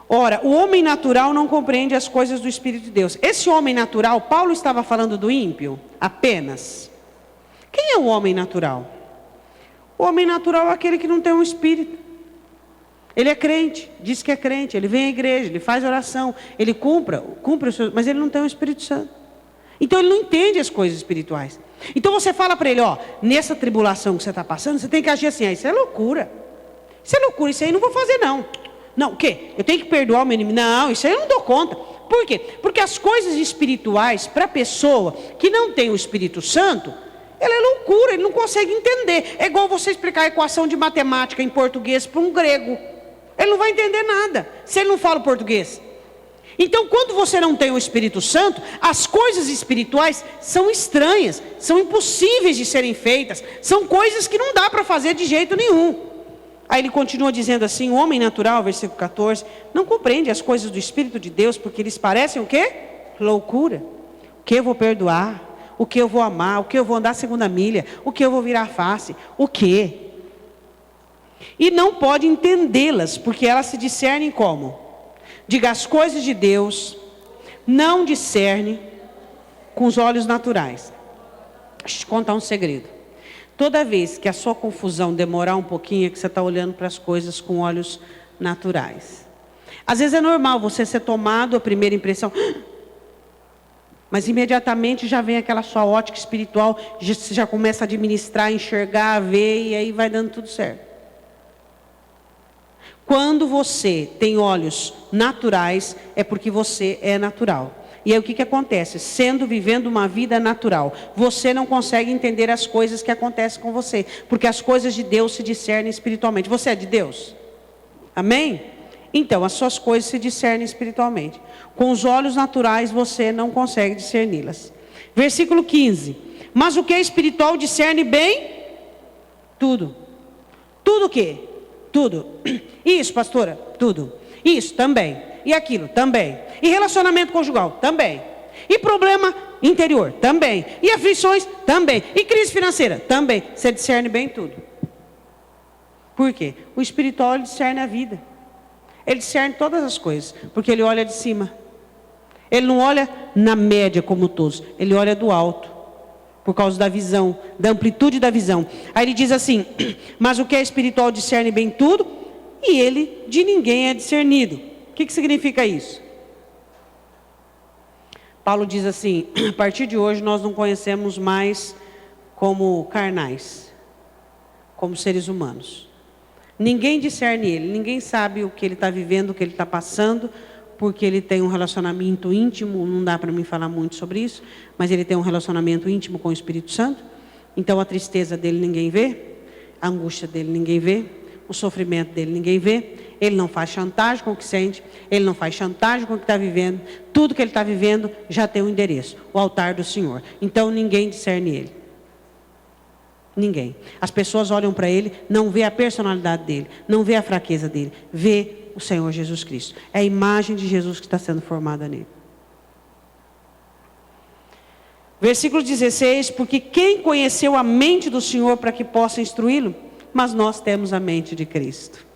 Ora, o homem natural não compreende as coisas do Espírito de Deus. Esse homem natural, Paulo estava falando do ímpio? Apenas. Quem é o homem natural? O homem natural é aquele que não tem um Espírito. Ele é crente, diz que é crente, ele vem à igreja, ele faz oração, ele cumpre os seus, mas ele não tem o Espírito Santo. Então ele não entende as coisas espirituais. Então você fala para ele, ó, nessa tribulação que você está passando, você tem que agir assim, isso é loucura. Isso é loucura, isso aí eu não vou fazer não. Não, o quê? Eu tenho que perdoar o meu inimigo? Não, isso aí eu não dou conta. Por quê? Porque as coisas espirituais, para a pessoa que não tem o Espírito Santo, ela é loucura, ele não consegue entender. É igual você explicar a equação de matemática em português para um grego. Ele não vai entender nada, se ele não fala o português. Então, quando você não tem o Espírito Santo, as coisas espirituais são estranhas, são impossíveis de serem feitas, são coisas que não dá para fazer de jeito nenhum. Aí ele continua dizendo assim, o homem natural, versículo 14, não compreende as coisas do Espírito de Deus, porque lhes parecem o quê? Loucura. O que eu vou perdoar? O que eu vou amar? O que eu vou andar a segunda milha? O que eu vou virar face? O quê? E não pode entendê-las, porque elas se discernem como? Diga, as coisas de Deus não discerne com os olhos naturais. Deixa eu te contar um segredo. Toda vez que a sua confusão demorar um pouquinho, é que você está olhando para as coisas com olhos naturais. Às vezes é normal você ser tomado a primeira impressão, mas imediatamente já vem aquela sua ótica espiritual, você já começa a administrar, enxergar, ver, e aí vai dando tudo certo. Quando você tem olhos naturais, é porque você é natural. E aí o que acontece? Vivendo uma vida natural, você não consegue entender as coisas que acontecem com você, porque as coisas de Deus se discernem espiritualmente. Você é de Deus? Amém? Então, as suas coisas se discernem espiritualmente. Com os olhos naturais, você não consegue discerni-las. Versículo 15. Mas o que é espiritual discerne bem? Tudo. Tudo o quê? Tudo. Isso, pastora? Tudo. Isso, também. E aquilo? Também. E relacionamento conjugal? Também. E problema interior? Também. E aflições? Também. E crise financeira? Também. Você discerne bem tudo. Por quê? O espiritual, ele discerne a vida. Ele discerne todas as coisas, porque ele olha de cima. Ele não olha na média como todos, ele olha do alto. Por causa da visão, da amplitude da visão. Aí ele diz assim, mas o que é espiritual discerne bem tudo, e ele de ninguém é discernido. O que significa isso? Paulo diz assim, a partir de hoje nós não conhecemos mais como carnais, como seres humanos. Ninguém discerne ele, ninguém sabe o que ele está vivendo, o que ele está passando, porque ele tem um relacionamento íntimo, não dá para mim falar muito sobre isso, mas ele tem um relacionamento íntimo com o Espírito Santo. Então a tristeza dele ninguém vê, a angústia dele ninguém vê, o sofrimento dele ninguém vê. Ele não faz chantagem com o que sente, ele não faz chantagem com o que está vivendo. Tudo que ele está vivendo já tem um endereço, o altar do Senhor. Então ninguém discerne ele. Ninguém. As pessoas olham para ele, não vê a personalidade dele, não vê a fraqueza dele, vê o Senhor Jesus Cristo. É a imagem de Jesus que está sendo formada nele. Versículo 16, porque quem conheceu a mente do Senhor para que possa instruí-lo? Mas nós temos a mente de Cristo.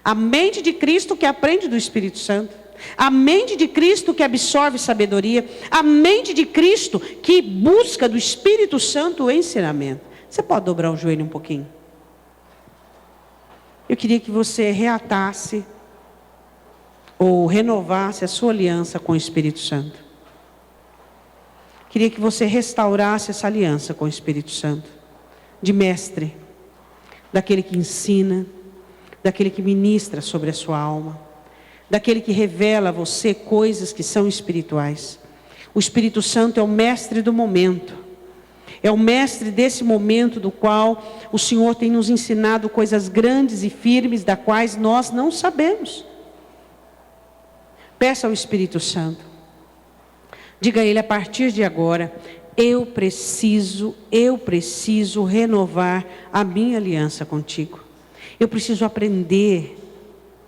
A mente de Cristo que aprende do Espírito Santo. A mente de Cristo que absorve sabedoria. A mente de Cristo que busca do Espírito Santo o ensinamento. Você pode dobrar o joelho um pouquinho? Eu queria que você reatasse ou renovasse a sua aliança com o Espírito Santo. Queria que você restaurasse essa aliança com o Espírito Santo, de mestre, daquele que ensina, daquele que ministra sobre a sua alma, daquele que revela a você coisas que são espirituais. O Espírito Santo é o mestre do momento, é o mestre desse momento do qual o Senhor tem nos ensinado coisas grandes e firmes, das quais nós não sabemos. Peça ao Espírito Santo, diga a Ele a partir de agora: eu preciso renovar a minha aliança contigo. Eu preciso aprender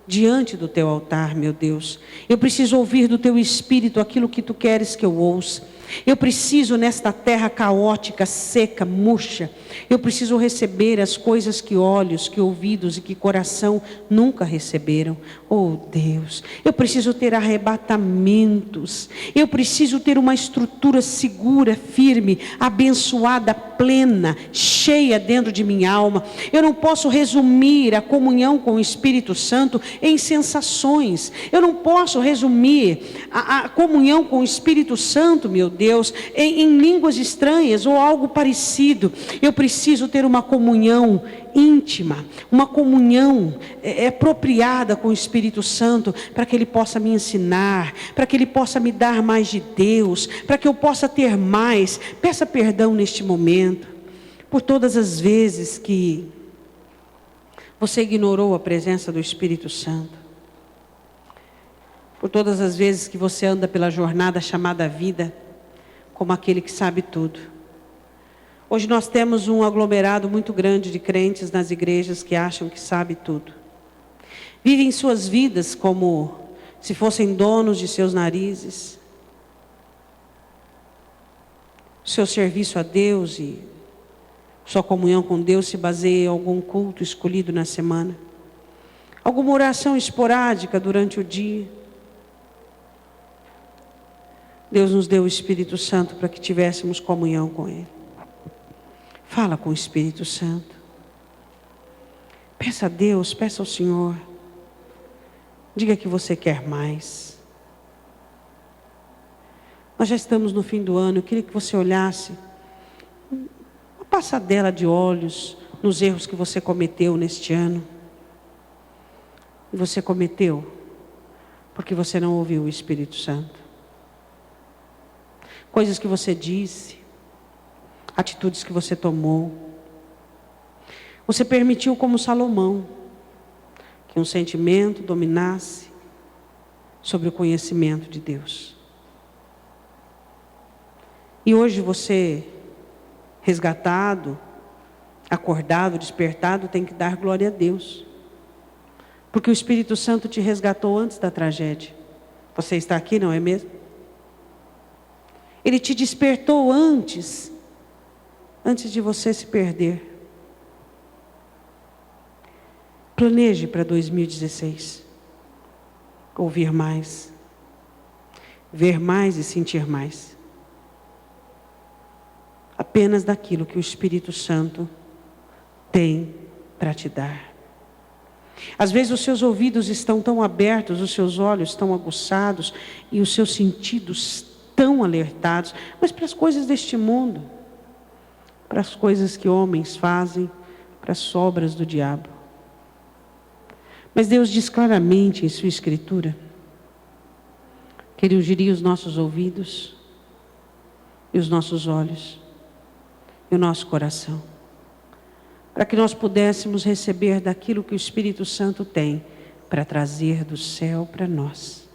diante do teu altar, meu Deus. Eu preciso ouvir do teu Espírito aquilo que tu queres que eu ouça. Eu preciso, nesta terra caótica, seca, murcha, eu preciso receber as coisas que olhos, que ouvidos e que coração nunca receberam. Oh Deus, eu preciso ter arrebatamentos, eu preciso ter uma estrutura segura, firme, abençoada, plena, cheia dentro de minha alma. Eu não posso resumir a comunhão com o Espírito Santo em sensações. Eu não posso resumir a comunhão com o Espírito Santo, meu Deus, em línguas estranhas ou algo parecido. Eu preciso ter uma comunhão íntima, uma comunhão apropriada com o Espírito Santo, para que Ele possa me ensinar, para que Ele possa me dar mais de Deus, para que eu possa ter mais. Peça perdão neste momento, por todas as vezes que você ignorou a presença do Espírito Santo, por todas as vezes que você anda pela jornada chamada vida, como aquele que sabe tudo. Hoje nós temos um aglomerado muito grande de crentes nas igrejas que acham que sabe tudo. Vivem suas vidas como se fossem donos de seus narizes. Seu serviço a Deus e sua comunhão com Deus se baseia em algum culto escolhido na semana, alguma oração esporádica durante o dia. Deus nos deu o Espírito Santo para que tivéssemos comunhão com Ele. Fala com o Espírito Santo. Peça a Deus, peça ao Senhor. Diga que você quer mais. Nós já estamos no fim do ano. Eu queria que você olhasse uma passadela de olhos nos erros que você cometeu neste ano. E você cometeu porque você não ouviu o Espírito Santo. Coisas que você disse, atitudes que você tomou. Você permitiu, como Salomão, que um sentimento dominasse sobre o conhecimento de Deus. E hoje você, resgatado, acordado, despertado, tem que dar glória a Deus. Porque o Espírito Santo te resgatou antes da tragédia. Você está aqui, não é mesmo? Ele te despertou antes de você se perder. Planeje para 2016. Ouvir mais. Ver mais e sentir mais. Apenas daquilo que o Espírito Santo tem para te dar. Às vezes os seus ouvidos estão tão abertos, os seus olhos tão aguçados e os seus sentidos tão alertados, mas para as coisas deste mundo, para as coisas que homens fazem, para as obras do diabo. Mas Deus diz claramente em sua Escritura que Ele ungiria os nossos ouvidos e os nossos olhos e o nosso coração, para que nós pudéssemos receber daquilo que o Espírito Santo tem para trazer do céu para nós.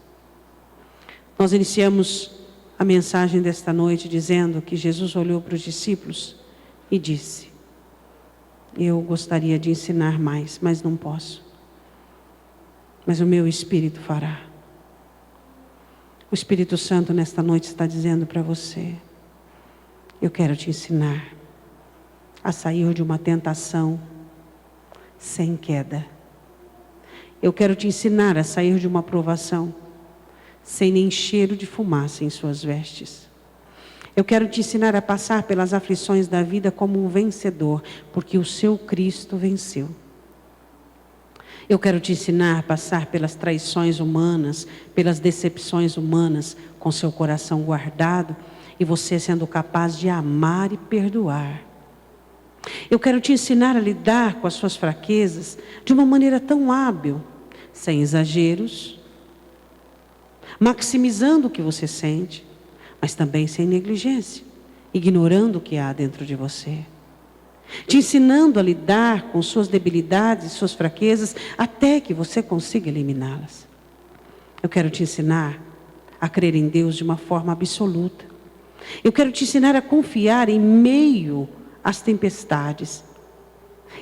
Nós iniciamos a mensagem desta noite dizendo que Jesus olhou para os discípulos e disse: eu gostaria de ensinar mais, mas não posso. Mas o meu Espírito fará. O Espírito Santo nesta noite está dizendo para você: eu quero te ensinar a sair de uma tentação sem queda. Eu quero te ensinar a sair de uma provação sem nem cheiro de fumaça em suas vestes. Eu quero te ensinar a passar pelas aflições da vida como um vencedor, porque o seu Cristo venceu. Eu quero te ensinar a passar pelas traições humanas, pelas decepções humanas, com seu coração guardado e você sendo capaz de amar e perdoar. Eu quero te ensinar a lidar com as suas fraquezas de uma maneira tão hábil, sem exageros, maximizando o que você sente, mas também sem negligência, ignorando o que há dentro de você. Te ensinando a lidar com suas debilidades e suas fraquezas até que você consiga eliminá-las. Eu quero te ensinar a crer em Deus de uma forma absoluta. Eu quero te ensinar a confiar em meio às tempestades.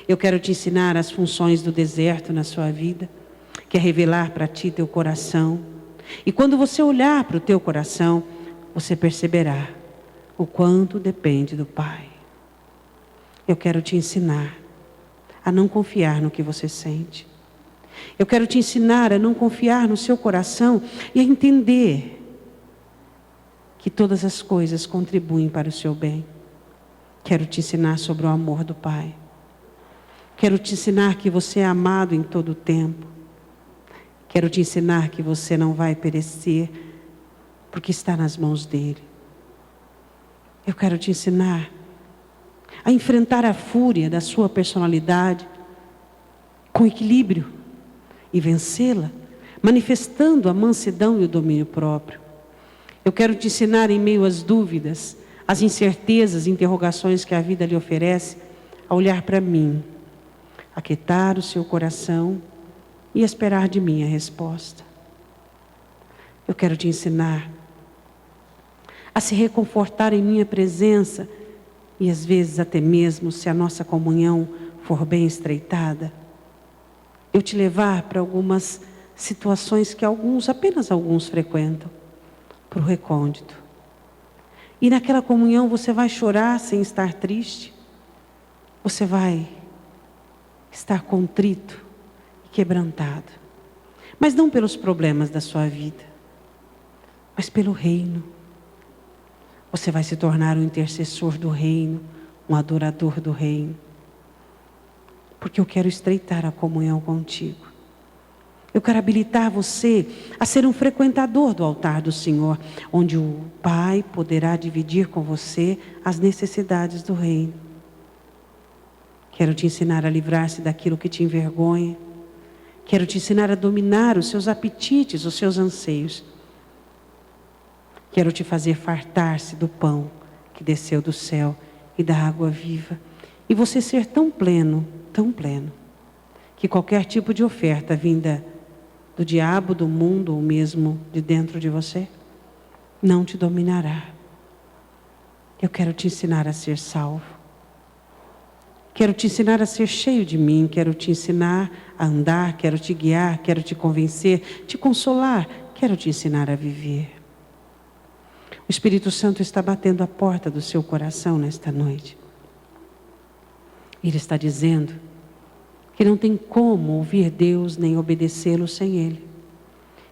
Eu quero te ensinar as funções do deserto na sua vida, que é revelar para ti teu coração. E quando você olhar para o teu coração, você perceberá o quanto depende do Pai. Eu quero te ensinar a não confiar no que você sente. Eu quero te ensinar a não confiar no seu coração e a entender que todas as coisas contribuem para o seu bem. Quero te ensinar sobre o amor do Pai. Quero te ensinar que você é amado em todo o tempo. Quero te ensinar que você não vai perecer, porque está nas mãos dEle. Eu quero te ensinar a enfrentar a fúria da sua personalidade com equilíbrio e vencê-la, manifestando a mansidão e o domínio próprio. Eu quero te ensinar em meio às dúvidas, às incertezas, interrogações que a vida lhe oferece, a olhar para mim, aquietar o seu coração e esperar de mim a resposta. Eu quero te ensinar a se reconfortar em minha presença e às vezes até mesmo, se a nossa comunhão for bem estreitada, eu te levar para algumas situações que apenas alguns frequentam, para o recôndito. E naquela comunhão você vai chorar sem estar triste, você vai estar contrito e quebrantado, mas não pelos problemas da sua vida, mas pelo reino. Você vai se tornar um intercessor do reino, um adorador do reino. Porque eu quero estreitar a comunhão contigo. Eu quero habilitar você a ser um frequentador do altar do Senhor, onde o Pai poderá dividir com você as necessidades do reino. Quero te ensinar a livrar-se daquilo que te envergonha. Quero te ensinar a dominar os seus apetites, os seus anseios. Quero te fazer fartar-se do pão que desceu do céu e da água viva. E você ser tão pleno, que qualquer tipo de oferta vinda do diabo, do mundo ou mesmo de dentro de você, não te dominará. Eu quero te ensinar a ser salvo. Quero te ensinar a ser cheio de mim. Quero te ensinar a andar. Quero te guiar. Quero te convencer, te consolar. Quero te ensinar a viver. O Espírito Santo está batendo a porta do seu coração nesta noite. Ele está dizendo que não tem como ouvir Deus nem obedecê-lo sem Ele.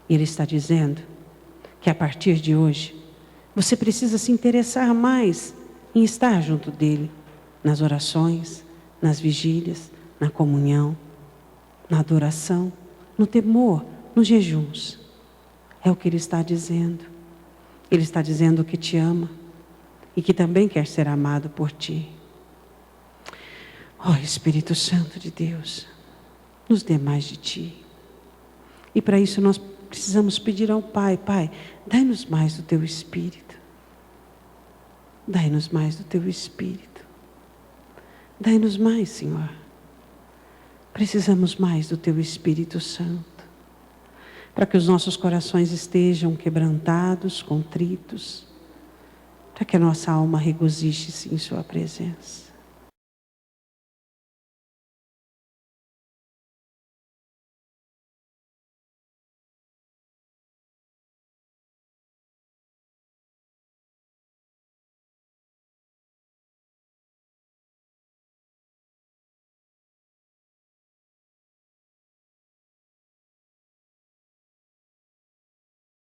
E Ele está dizendo que a partir de hoje, você precisa se interessar mais em estar junto dEle, nas orações, nas vigílias, na comunhão, na adoração, no temor, nos jejuns. É o que Ele está dizendo. Ele está dizendo que te ama e que também quer ser amado por ti. Ó Espírito Santo de Deus, nos dê mais de ti. E para isso nós precisamos pedir ao Pai: Pai, dai-nos mais do teu Espírito. Dai-nos mais do teu Espírito. Dai-nos mais, Senhor. Precisamos mais do teu Espírito Santo, para que os nossos corações estejam quebrantados, contritos, para que a nossa alma regozije-se em sua presença.